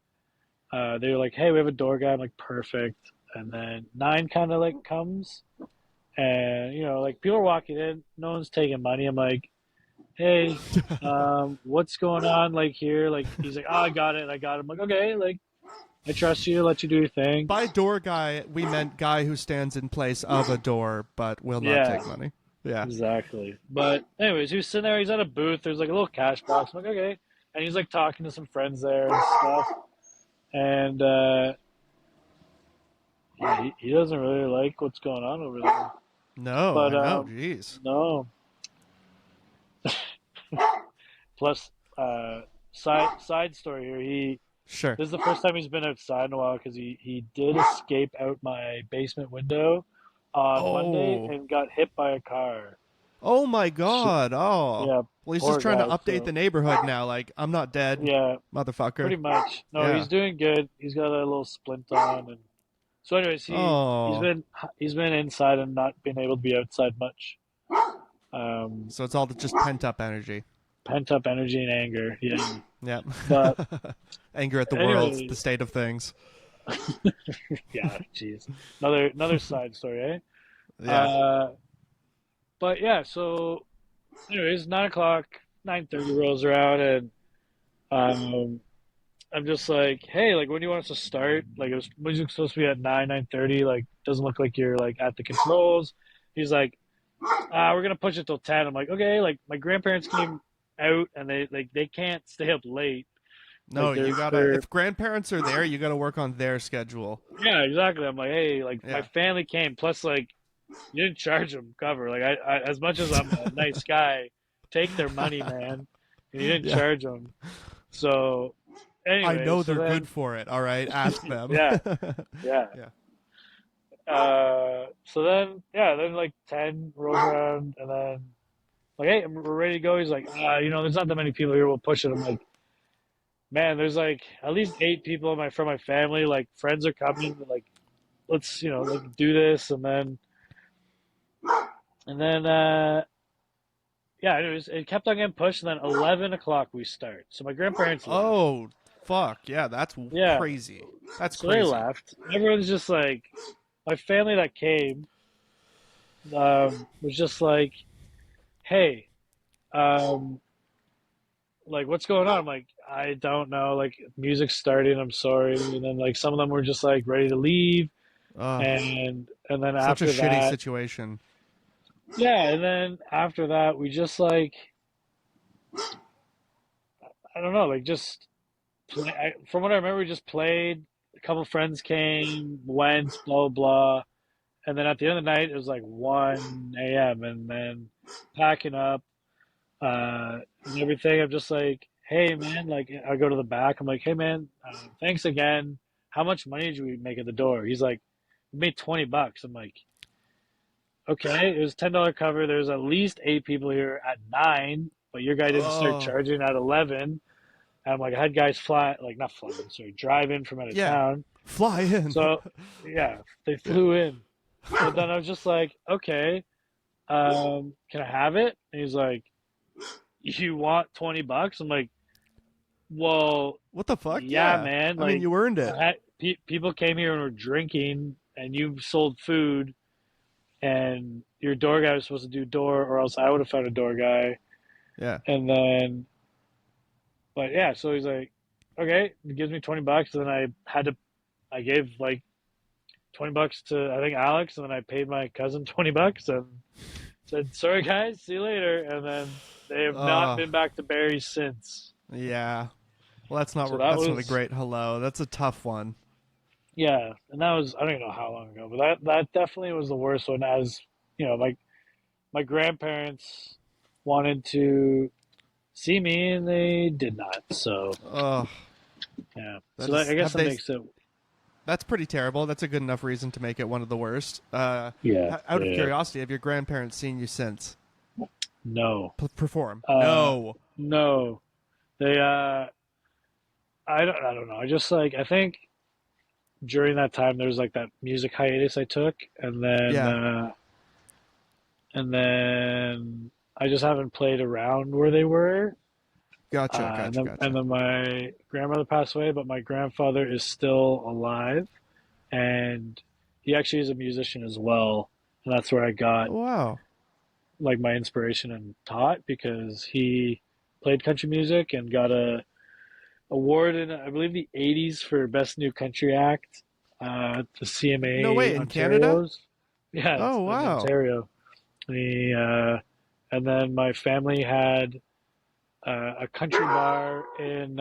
They were like, "Hey, we have a door guy." I'm like, "Perfect." and then 9 kind of like comes, and like people are walking in, no one's taking money. I'm like, hey, what's going on? Like here, like he's like, oh, I got it, I got it. I'm like, okay, like I trust you, let you do your thing. By door guy, we meant guy who stands in place of a door but will not Yeah, take money. Yeah. exactly. But anyways, he was sitting there. He's at a booth. There's like a little cash box. I'm like, okay, and he's like talking to some friends there and stuff. And yeah, he doesn't really like what's going on over there. No, But I know. Jeez. no. Plus, side story here. Sure. This is the first time he's been outside in a while because he did escape out my basement window on Monday Oh. and got hit by a car. Oh my So, God. Oh. yeah, Well, he's just poor trying to guy. update the So neighborhood now. Like, I'm not dead, yeah, motherfucker. pretty much. No, Yeah. he's doing good. He's got a little splint on, and so anyways, he's Oh. been inside and not been able to be outside much. Um, So it's all just pent up energy. Pent up energy and anger. Yeah, Yep. but Anger at the world, the anyways, state of things. yeah, jeez, another side story, eh? Yeah. But yeah, so anyways, 9 o'clock, 9:30 rolls around, and um, I'm just like, hey, like, when do you want us to start? Like, was it supposed to be at 9:30? Like, doesn't look like you're like at the controls. He's like, we're gonna push it till 10. I'm like, okay. Like, my grandparents came out, and they can't stay up late. No, Like, you gotta. they're If grandparents are there, you gotta work on their schedule. yeah, exactly. I'm like, hey, like my Yeah. family came. Plus, like, you didn't charge them cover. Like, I as much as I'm a nice guy, take their money, man. And you didn't Yeah. charge them. So, I anyway, know so they're good then, for it. All right, ask them. yeah, yeah. Yeah. So then, yeah, then like 10 rolls around, and then like, hey, we're ready to go. He's like, there's not that many people here. We'll push it. I'm like, man, there's like at least 8 people from my family. Like, friends are coming. Like, let's like do this, and then yeah, it kept on getting pushed, and then 11 o'clock we start. So my grandparents left. Oh, fuck. Yeah, that's Yeah, crazy. That's so they crazy. left. Everyone's just like, my family that came was just like, hey, um, like, what's going on? I'm like, I don't know. Like, music's starting. I'm sorry. And then like some of them were just like ready to leave, Ugh. and then Such a after shitty that, situation. yeah, and then after that, we just like, I don't know, like just from what I remember, we just played. A couple friends came, went, blah blah, and then at the end of the night, it was like 1 a.m. and then packing up and everything. I'm just like, hey man, like I go to the back. I'm like, hey man, thanks again. How much money did we make at the door? He's like, we made $20. I'm like, okay, it was $10 cover. There's at least 8 people here at 9, but your guy didn't start Oh, charging at 11. And I'm like, I had guys fly, like not fly in, sorry, drive in from out of yeah. town. Fly in. So yeah, they Yeah. flew in. But then I was just like, okay, can I have it? And he's like, you want $20? I'm like, well, What the fuck? yeah, Yeah. man. I mean, Like, you earned it. people came here and were drinking, and you sold food, and your door guy was supposed to do door, or else I would have found a door guy. Yeah. And then, but yeah, so he's like, okay, he gives me $20, and then I gave like $20 to I think Alex, and then I paid my cousin $20 and said, sorry guys, see you later. And then they have not Oh, been back to Barrie since. yeah. Well, So that that's not a was great hello. That's a tough one. yeah, and that was I don't even know how long ago, but that definitely was the worst one. As my grandparents wanted to see me and they did not. So Oh, yeah, that so that, is. I guess Have that they? makes it That's pretty terrible. That's a good enough reason to make it one of the worst. yeah, Out of yeah. curiosity, have your grandparents seen you since No, perform? uh, No. no, they I don't know. I just like I think during that time there was like that music hiatus I took, Yeah. and then I just haven't played around where they were. Gotcha. And Gotcha. then Gotcha. my grandmother passed away, but my grandfather is still alive, and he actually is a musician as well, and that's where I got Wow. like my inspiration and taught because he played country music and got a award in I believe the '80s for best new country act, the No CMA way, in Canada? Ontario's. Yeah, Oh, it's in wow. Ontario. The and then my family had a country bar in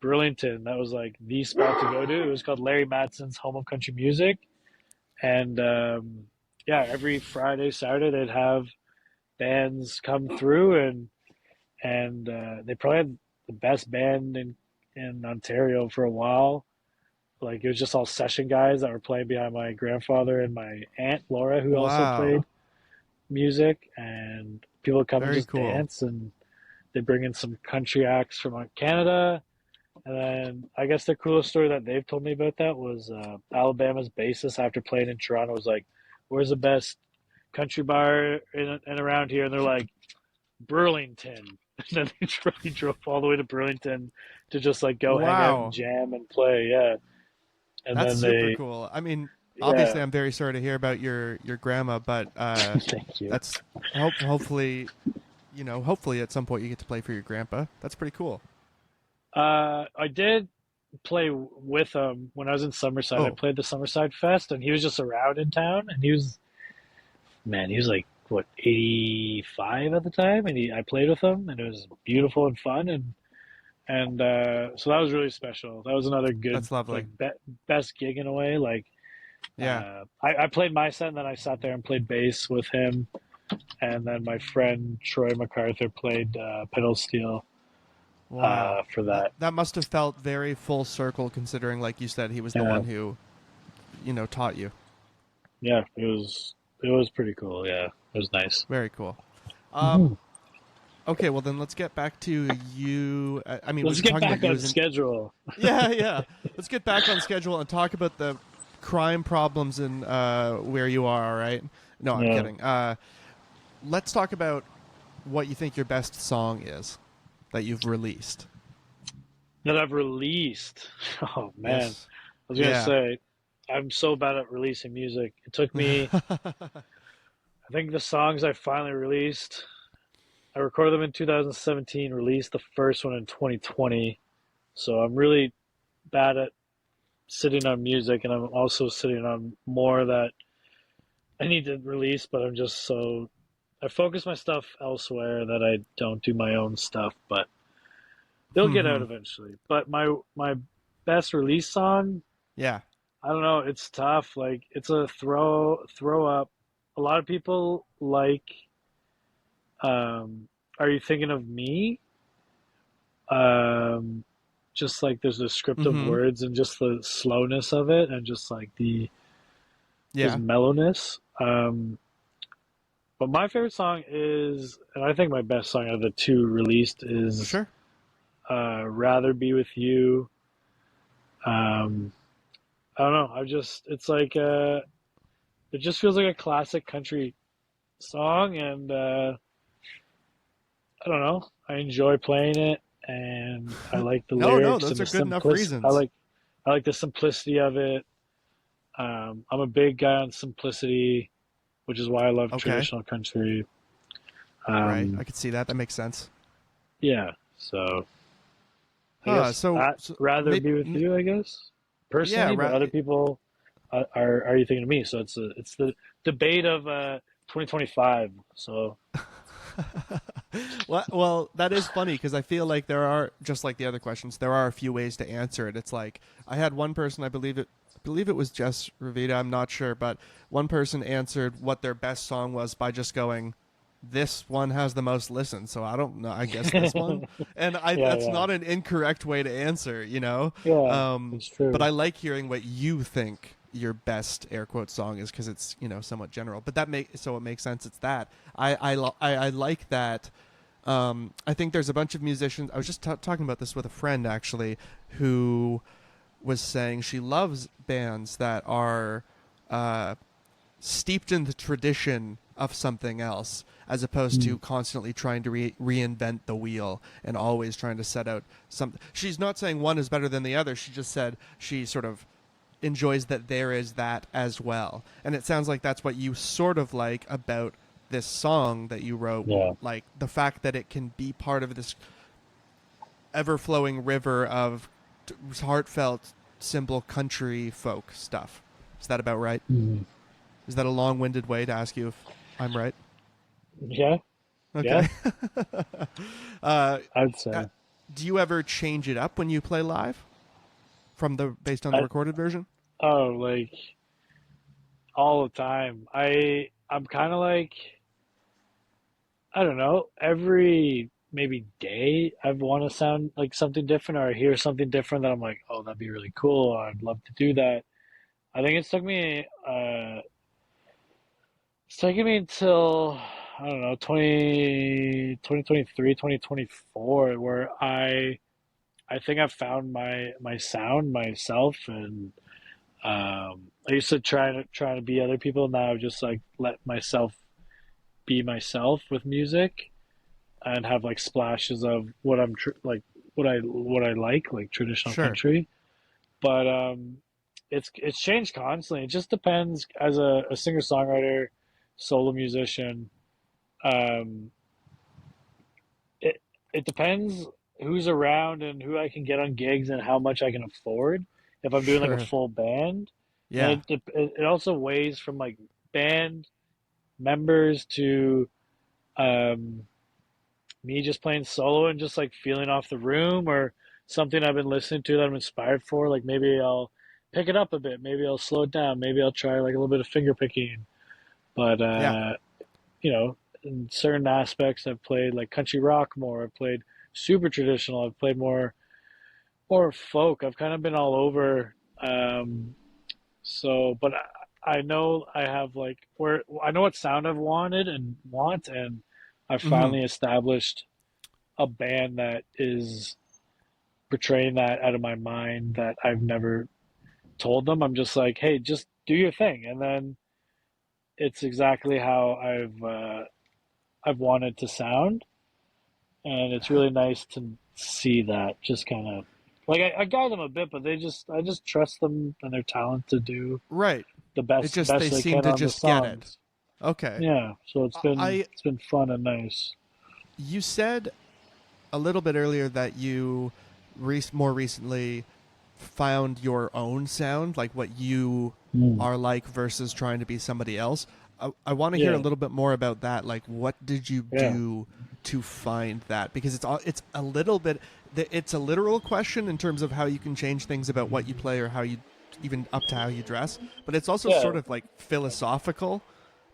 Burlington. That was like the spot to go to. It was called Larry Mattson's Home of Country Music, and yeah, every Friday, Saturday they'd have bands come through, and they probably had the best band in Ontario for a while. Like it was just all session guys that were playing behind my grandfather and my aunt Laura, who also played Wow. music, and people would come and Very just cool. dance, and they bring in some country acts from Canada. And then I guess the coolest story that they've told me about that was Alabama's bassist after playing in Toronto was like, "Where's the best country bar in around here?" And they're like, "Burlington." And then he drove all the way to Burlington to just like go hang out and Wow. jam and play. Yeah, and That's then super they, cool. I mean, obviously yeah, I'm very sorry to hear about your grandma, but thank you. that's hopefully, hopefully at some point you get to play for your grandpa. That's pretty cool. I did play with him when I was in Summerside. I Oh, played the Summerside Fest, and he was just around in town, and he was man, he was like what 85 at the time, and I played with him, and it was beautiful and fun, and so that was really special. That was another good that's lovely. like best gig in a way. Like Yeah. I played my set, and then I sat there and played bass with him, and then my friend Troy MacArthur played pedal steel Wow. for That that. that must have felt very full circle considering like you said he was the Yeah, one who, taught you. yeah, it was pretty cool. Yeah, it was nice. Very cool. Um Mhm. okay, well then let's get back to you. I mean, Let's we've been get talking about back you on as an schedule. Yeah, yeah. Let's get back on schedule and talk about the crime problems in where you are, all right? No, I'm Yeah, kidding. Let's talk about what you think your best song is that you've released. that I've released. Oh man, Yes. I was gonna Yeah. say I'm so bad at releasing music. It took me, I think the songs I finally released, I recorded them in 2017, released the first one in 2020. So I'm really bad at sitting on music, and I'm also sitting on more that I need to release, but I'm just so I focus my stuff elsewhere that I don't do my own stuff, but they'll get out Mhm. eventually. But my best release song, Yeah. I don't know, it's tough. Like it's a throw up. A lot of people like Are You Thinking of Me? Um just like there's the script of Mhm. words and just the slowness of it and just like the just Yeah. mellowness. But my favorite song is, and I think my best song of the two released is Sure. Rather Be With You. Um, I don't know. I just, it's like, it just feels like a classic country song, and I don't know. I enjoy playing it, and I like the No, no, lyrics and those the are good enough simplicity. reasons. I like the simplicity of it. I'm a big guy on simplicity, which is why I love Okay. traditional country. Right. I Um, could see that. That makes sense. yeah, so I Huh. guess So, that so rather maybe, be with you, I guess yeah, personally, but other right. people are you thinking of me? So it's the debate of 2025. So Well, that is funny because I feel like there are just like the other questions. There are a few ways to answer it. It's like I had one person, I believe it was Jess Ravita. I'm not sure, but one person answered what their best song was by just going, "This one has the most listens." So I don't know. I guess this one, and yeah, that's yeah, not an incorrect way to answer, you know. yeah, Um, it's but true. I like hearing what you think your best air quote song is because it's somewhat general. But it makes sense. It's that I like that. I think there's a bunch of musicians. I was just talking about this with a friend actually, who was saying she loves bands that are uh, steeped in the tradition of something else, as opposed Mm. to constantly trying to reinvent the wheel and always trying to set out something. She's not saying one is better than the other. She just said she sort of enjoys that there is that as well. And it sounds like that's what you sort of like about this song that you wrote, Yeah. like the fact that it can be part of this ever flowing river of heartfelt, simple country folk stuff. Is that about right? Mhm. Is that a long winded way to ask you if I'm right? Yeah. Yeah. Okay. uh, I'd uh, say. do you ever change it up when you play live from the based on the I recorded version? oh like all the time. I'm kind of like I don't know. Every maybe day I want to sound like something different, or I hear something different that I'm like, oh, that'd be really cool. Or I'd love to do that. I think it's taken me until I don't know 2023, 2024, where I think I've found my sound myself, and I used to try to be other people. Now I've just like let myself be myself with music and have like splashes of what like what I like traditional Sure. country. But it's changed constantly. It just depends as a singer-songwriter, solo musician. Um, it it depends who's around and who I can get on gigs and how much I can afford. If I'm doing like a Sure. full band, Yeah. and it also weighs from like band members to um, me just playing solo and just like feeling off the room, or something I've been listening to that I'm inspired for. Like maybe I'll pick it up a bit, maybe I'll slow it down, maybe I'll try like a little bit of finger picking. But Yeah. you know, in certain aspects, I've played like country rock more. I've played super traditional. I've played more folk. I've kind of been all over. But I know I have like where I know what sound I've wanted and want, and I've Mm-hmm. finally established a band that is portraying that out of my mind that I've never told them. I'm just like, hey, just do your thing, and then it's exactly how I've wanted to sound, and it's really nice to see that. Just kind of like I guide them a bit, but I just trust them and their talent to do Right. the It just they best they seem can to on the just get it. songs. Okay. Yeah, so I it's been fun and nice. you said a little bit earlier that you more recently found your own sound, like what you Mm. are like versus trying to be somebody else. I want to hear a Yeah, little bit more about that. Like, what did you yeah, do to find that? Because it's a little bit it's a literal question in terms of how you can change things about what you play or how you even up to how you dress, but it's also yeah, sort of like philosophical.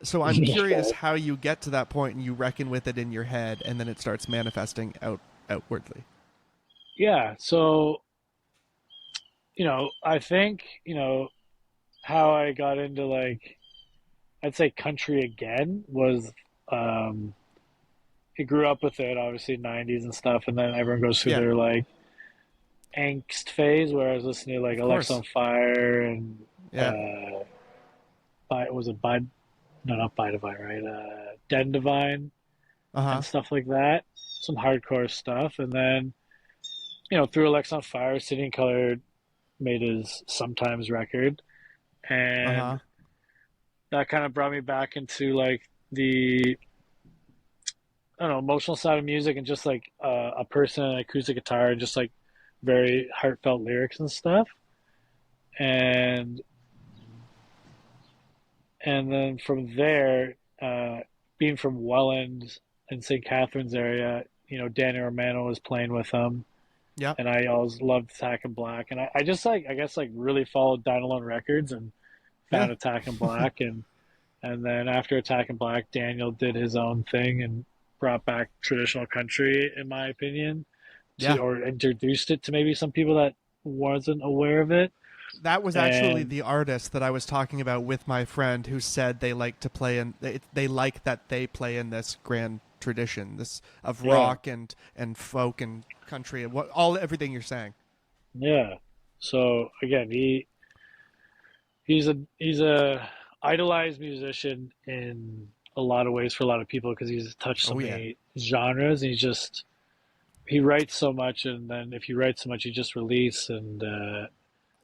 So I'm curious yeah. how you get to that point and you reckon with it in your head, and then it starts manifesting outwardly. Yeah. So I think how I got into like I'd say country again was um, I grew up with it, obviously '90s and stuff, and then everyone goes through Yeah, their like angst phase where I was listening to like of Alexa course. on Fire and Yeah. Was it Bud? No, not By Divine, right? Den Divine Uh huh. and stuff like that. Some hardcore stuff, and then through Alexa on Fire, City and Color made his Sometimes record, Uh huh. and that kind of brought me back into like the I don't know emotional side of music and just like a person, an acoustic guitar, and just like very heartfelt lyrics and stuff. And then from there, being from Welland and St. Catharines area, Danny Romano was playing with them, Yeah. and I always loved Attack and Black, and I just like I guess like really followed Down Alone Records and Yeah. found Attack and Black, and then after Attack and Black, Daniel did his own thing and brought back traditional country, in my opinion, to Yeah. or introduced it to maybe some people that wasn't aware of it. That was actually And the artist that I was talking about with my friend who said they like to play in they like that they play in this grand tradition this of yeah, rock and folk and country and what all everything you're saying. yeah. So again, he's a idolized musician in a lot of ways for a lot of people because he's touched so Oh yeah. many genres. He writes so much, and then if you write so much, you just release, and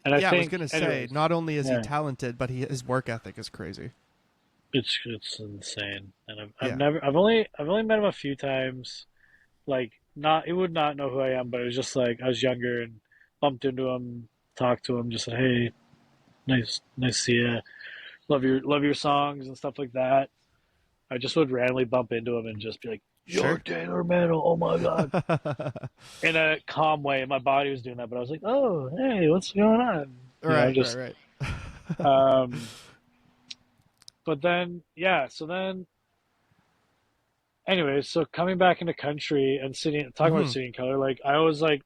And I Yeah, I was think, gonna say, anyways, not only is he yeah, talented, but his work ethic is crazy. it's insane. And Yeah. I've only met him a few times. Like, not he would not know who I am, but it was just like I was younger and bumped into him, talked to him, just said, "Hey, nice to see you. Love your songs and stuff like that." I just would randomly bump into him and just be like, "You're Sure. Taylor Metal, oh my God," in a calm way. And my body was doing that, but I was like, "Oh, hey, what's going on?" Right, Just. right, right. Um, but then, yeah. So then, anyways, so coming back into country and sitting, talking about Hmm. City and Color, like I always like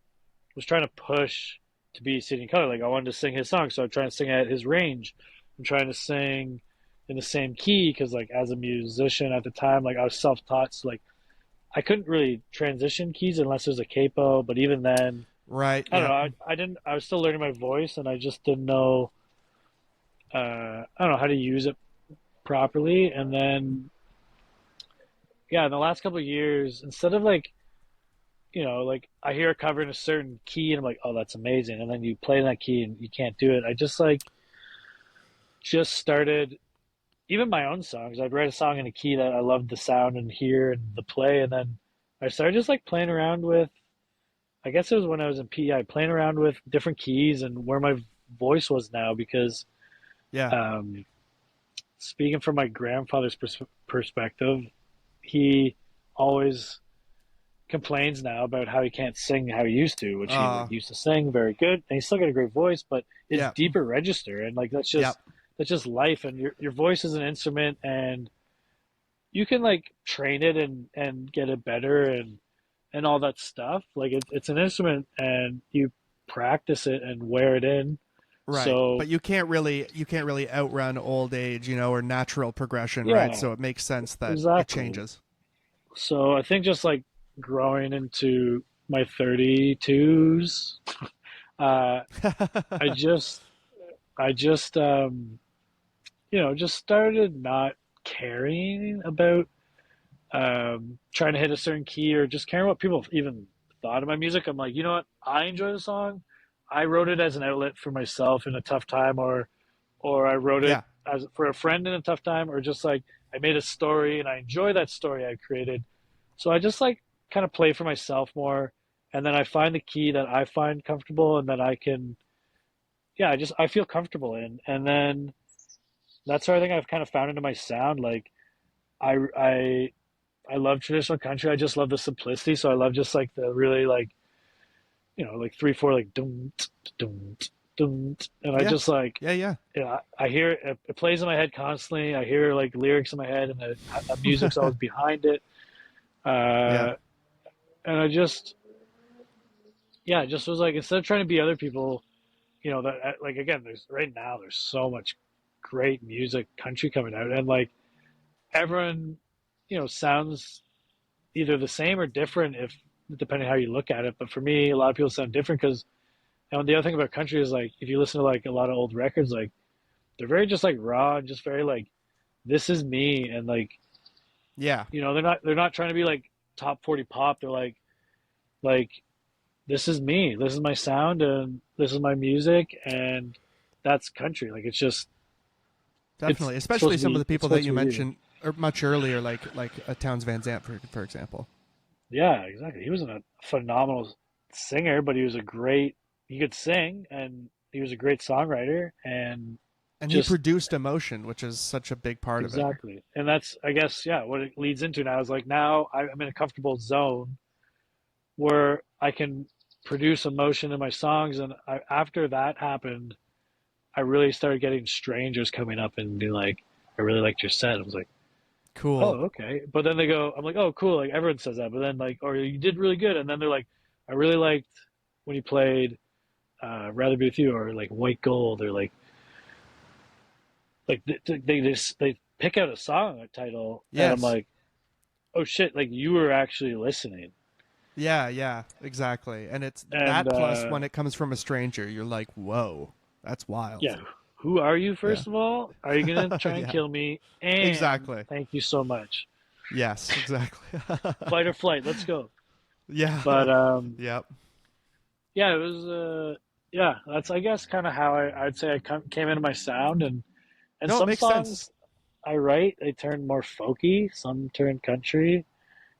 was trying to push to be City and Color. Like I wanted to sing his song, so I'm trying to sing at his range. I'm trying to sing in the same key because, like, as a musician at the time, like I was self-taught, so like I couldn't really transition keys unless there's a capo. But even then, Right. I don't know. Yep. I didn't. I was still learning my voice, and I just didn't know. I don't know how to use it properly. And then, yeah, in the last couple of years, instead of like like I hear a cover in a certain key, and I'm like, oh, that's amazing. And then you play in that key, and you can't do it. I just like just started even my own songs. I'd write a song in a key that I loved the sound and hear and the play, and then I started just like playing around with. I guess it was when I was in PEI, playing around with different keys and where my voice was now because Yeah. um, speaking from my grandfather's perspective, he always complains now about how he can't sing how he used to, which he like Uh. used to sing very good, and he's still got a great voice, but it's Yep. deeper register, and like Yep. that's just life, and your voice is an instrument, and you can like train it and get it better and all that stuff. Like it's an instrument, and you practice it and wear it in. Right. So But you can't really outrun old age, or natural progression, right? yeah, So it makes sense that it exactly. changes. So I think just like growing into my 32s, uh, I just I just just started not caring about trying to hit a certain key or just caring what people even thought of my music. I'm like, you know what? I enjoy the song. I wrote it as an outlet for myself in a tough time, or I wrote it Yeah. as for a friend in a tough time, or just like I made a story and I enjoy that story I created. So I just like kind of play for myself more, and then I find the key that I find comfortable and that I can, yeah, I feel comfortable in, and then that's where I think I've kind of found into my sound. Like I I I love traditional country. I just love the simplicity. So I love just like the really like like 3/4 like dum dum dum, and I Yeah. just like Yeah. Yeah. I hear it, it plays in my head constantly. I hear like lyrics in my head, and the music's always behind it. Yeah. Uh, and I just yeah, it just was like instead of trying to be other people, that like again, there's right now there's so much great music country coming out, and like everyone sounds either the same or different if depending how you look at it. But for me, a lot of people sound different because the other thing about country is like if you listen to like a lot of old records, like they're very just like raw and just very like this is me, and like Yeah. they're not trying to be like top 40 pop. They're like this is me, this is my sound, and this is my music, and that's country. Like it's Definitely. supposed Especially to some of be the people that supposed you to be you. mentioned much earlier, like Towns Van Zandt, for example. Yeah, exactly. He wasn't a phenomenal singer, but he could sing, and he was a great songwriter, and And he just produced emotion, which is such a big part of it. exactly. And that's, I guess, yeah, what it leads into now is like now I'm in a comfortable zone where I can produce emotion in my songs. And after that happened, I really started getting strangers coming up and being like, I really liked your set. I was like, oh, Cool. okay. But then they go, I'm like, oh, cool. Like everyone says that. But then like, or you did really good. And then they're like, I really liked when you played Rather Be With You or like White Gold or like they pick out a song title and I'm Yes. like, oh shit, like you were actually listening. Yeah, yeah, exactly. And it's And that plus when it comes from a stranger, you're like, whoa, that's wild. yeah, who are you Yeah. first of all? Are you gonna try and Yeah, kill me? And exactly. thank you so much. Yes, exactly. Fight or flight, let's go. Yeah. But Yep. yeah, yeah, that's I guess kind of how I'd say came into my sound, and No, it some makes sense. songs I write they turn more folky, some turn country.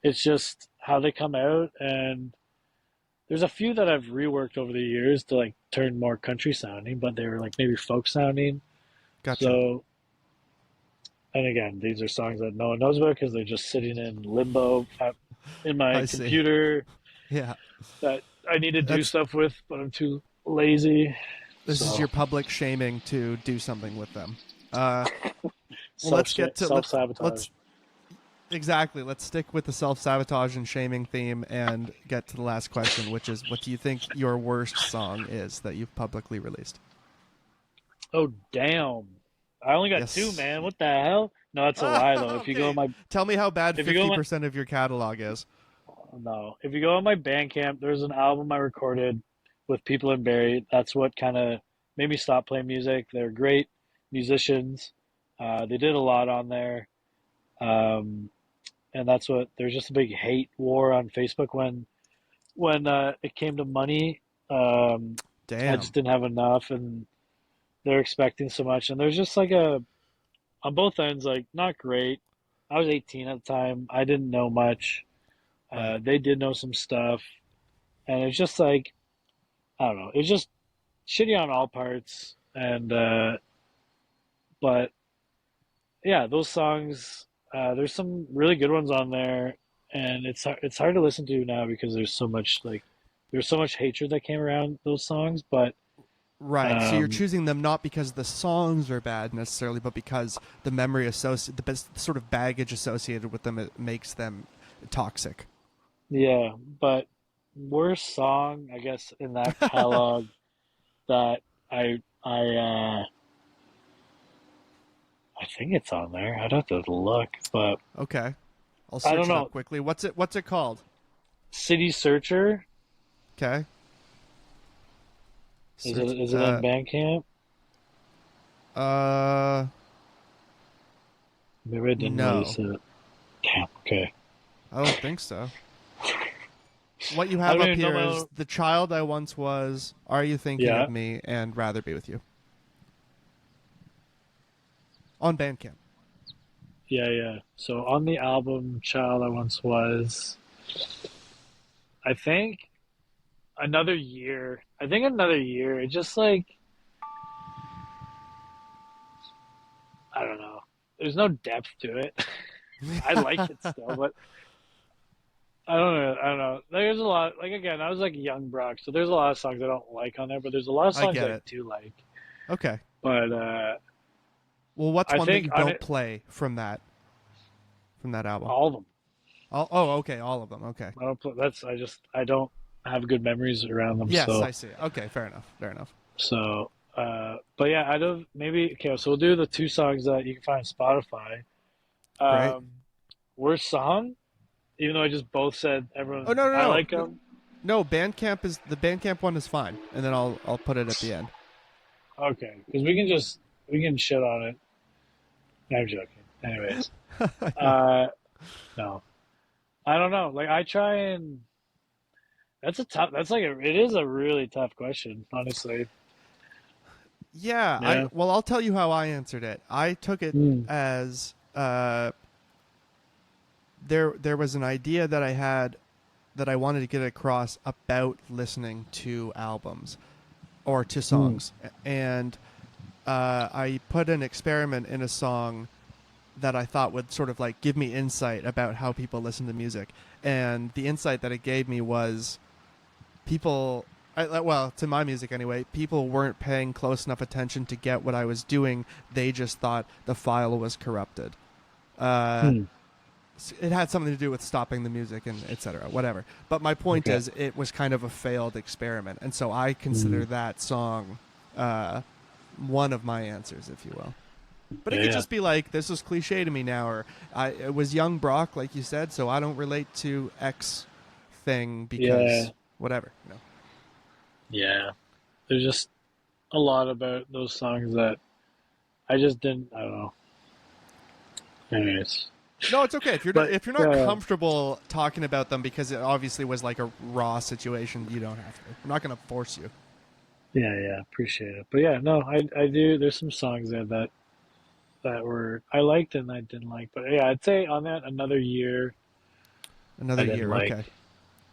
It's just how they come out, and there's a few that I've reworked over the years to like turn more country sounding, but they were like maybe folk sounding. Gotcha. So, and again, these are songs that no one knows about because they're just sitting in limbo in my I see. computer Yeah. that I need to do That's stuff with, but I'm too lazy. this is So, your public shaming to do something with them. Uh well, self sabotage. let's exactly. Let's stick with the self-sabotage and shaming theme and get to the last question, which is what do you think your worst song is that you've publicly released? Oh damn! I only got two, Yes. man. What the hell? No, that's a lie though. If you go on Okay. my Tell me how bad if you go on my 50% of your catalog is. no, if you go on my Bandcamp, there's an album I recorded with people in Barrie. That's what kind of made me stop playing music. They're great musicians. They did a lot on there, um, and that's what. There's just a big hate war on Facebook when it came to money. Um, I Damn. just didn't have enough, and they're expecting so much, and there's just like a on both ends, like not great. I was 18 at the time. I didn't know much. Right. They did know some stuff, and it's just like I don't know. It's just shitty on all parts, and but yeah, those songs. There's some really good ones on there, and it's hard to listen to now because there's so much hatred that came around those songs. But Right. So you're um, choosing them not because the songs are bad necessarily, but because the memory associated, the sort of baggage associated with them, it makes them toxic. yeah, but worst song I guess in that catalog that I think it's on there. I'd have to look, but Okay. I'll I don't search it up know. quickly. What's it called? City Searcher. Okay. Is Search. it on Bandcamp? Uh. Maybe I didn't No, release it. Damn. Okay. I don't think so. What you I have don't up even know here my is own. "The Child I Once Was," "Are You Thinking Yeah. of Me," and "Rather Be with You" on Bandcamp. Yeah. Yeah. So on the album "Child I Once Was," I think another year. I think another year. It just like I don't know. There's no depth to it. I like it still, but I don't know. I don't know. There's a lot. Like again, I was like young Brock, so there's a lot of songs I don't like on there, but there's a lot of I songs get I it. do like. Okay. But Well, what's I one that think you on don't it, play from that album? all of them. Oh, okay, all of them. Okay. I don't put that's I don't have good memories around them. Yes, So I see. Okay, fair enough. Fair enough. but yeah, out of maybe okay. So we'll do the two songs that you can find on Spotify. Great. Um, Worst song, even though I just both said Oh everyone no no I no like no them. no! Bandcamp is the Bandcamp one is fine, and then I'll put it at the end. Okay, because we can shit on it. No, I'm joking. Anyways, Yeah. uh, no, I don't know. Like I try and that's a tough. That's like it is a really tough question, honestly. Yeah, I Yeah. well, I'll tell you how I answered it. I took it Mm. as there was an idea that I had that I wanted to get across about listening to albums or to Mm. songs, and I put an experiment in a song that I thought would sort of like give me insight about how people listen to music, and the insight that it gave me was people well, to my music anyway, people weren't paying close enough attention to get what I was doing. They just thought the file was corrupted. Mm. It had something to do with stopping the music and etc. Whatever. But my point Okay. is, it was kind of a failed experiment, and so I consider Mm. that song uh, one of my answers, if you will. But it Yeah. could Yeah. just be like, this is cliche to me now, or it was young Brock, like you said, so I don't relate to X thing Yeah. because whatever. No. Yeah. There's just a lot about those songs that I just didn't. I don't know. Anyways, No, it's okay but if you're not comfortable talking about them because it obviously was like a raw situation. You don't have to. I'm not going to force you. Yeah, appreciate it. But yeah, no, I do. There's some songs there that were I liked and I didn't like. But yeah, I'd say on that another year Another I didn't year, like. okay.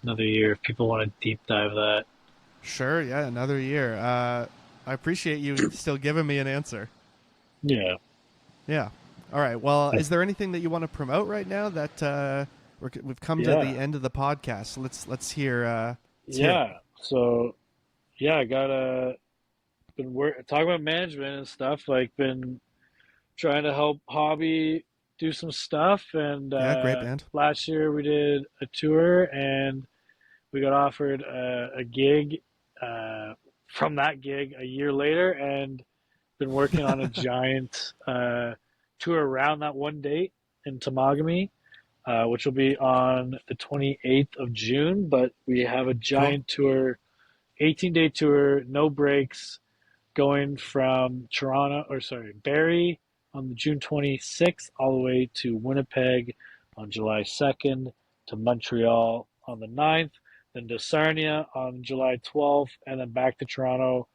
Another year if people want to deep dive that. Sure, yeah, another year. I appreciate you still giving me an answer. Yeah. Yeah. All right. Well, I, is there anything that you want to promote right now that we've come to yeah. the end of the podcast? Let's hear let's hear it. Yeah. So yeah, I gotta been talking about management and stuff. Like been trying to help hobby do some stuff. And Yeah, great band. last year we did a tour and we got offered a gig uh, from that gig a year later and been working on a giant tour around that one date in Tamagami, which will be on the 28th of June. But we have a Cool. giant tour, 18-day tour, no breaks, going from Barrie on the June 26th all the way to Winnipeg on July 2nd, to Montreal on the 9th, then to Sarnia on July 12th, and then back to Toronto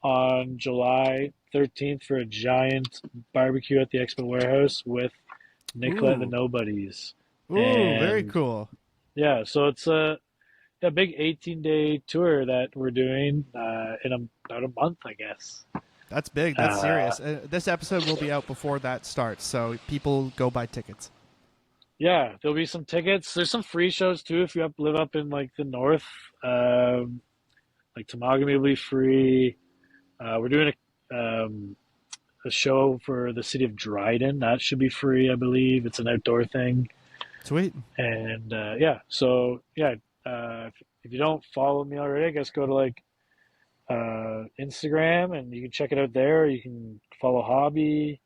on July 13th for a giant barbecue at the Expo Warehouse with Nicolette the Ooh. Nobodies. Ooh, very And cool. yeah, so it's a big 18-day tour that we're doing in about a month, I guess. That's big. That's Uh, serious. This episode will be out before that starts, so people go buy tickets. yeah, there'll be some tickets. There's some free shows too if you live up in like the north. Um, like Tamagami will be free. We're doing a show for the city of Dryden. That should be free, I believe. It's an outdoor thing. Sweet. And yeah, so yeah, if you don't follow me already, I guess go to like Instagram and you can check it out there. You can follow Hobby.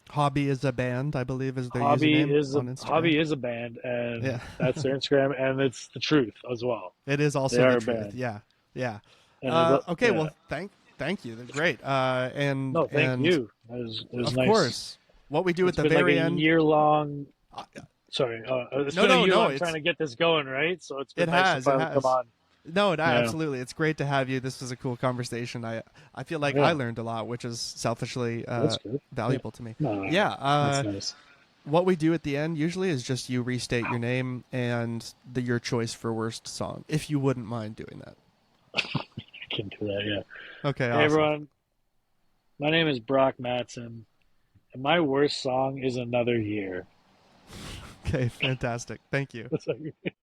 Hobby is a band, I believe, is their username on Instagram. Hobby is a band, Yeah. and that's their Instagram, and it's the truth as well. It is They also are the a truth. band, Yeah. Yeah. and it, Okay, yeah. well, thank you. That's great. No, thank And you. It was of nice. course, what we do at It's the been like a very end. year long. Uh, Sorry, it's no, been a no, year no. long trying It's to get this going, right? So it's been it nice to has, it finally come has. on. No, Yeah, absolutely. It's great to have you. This was a cool conversation. I feel like I yeah, learned a lot, which is selfishly that's good. Yeah, valuable to me. no, Yeah. that's nice. What we do at the end usually is just you restate your name and your choice for worst song, if you wouldn't mind doing that. I can do that. Yeah. Okay, Hey awesome. everyone, my name is Brock Mattsson, and my worst song is Another Year. Okay, fantastic. Thank you. That's like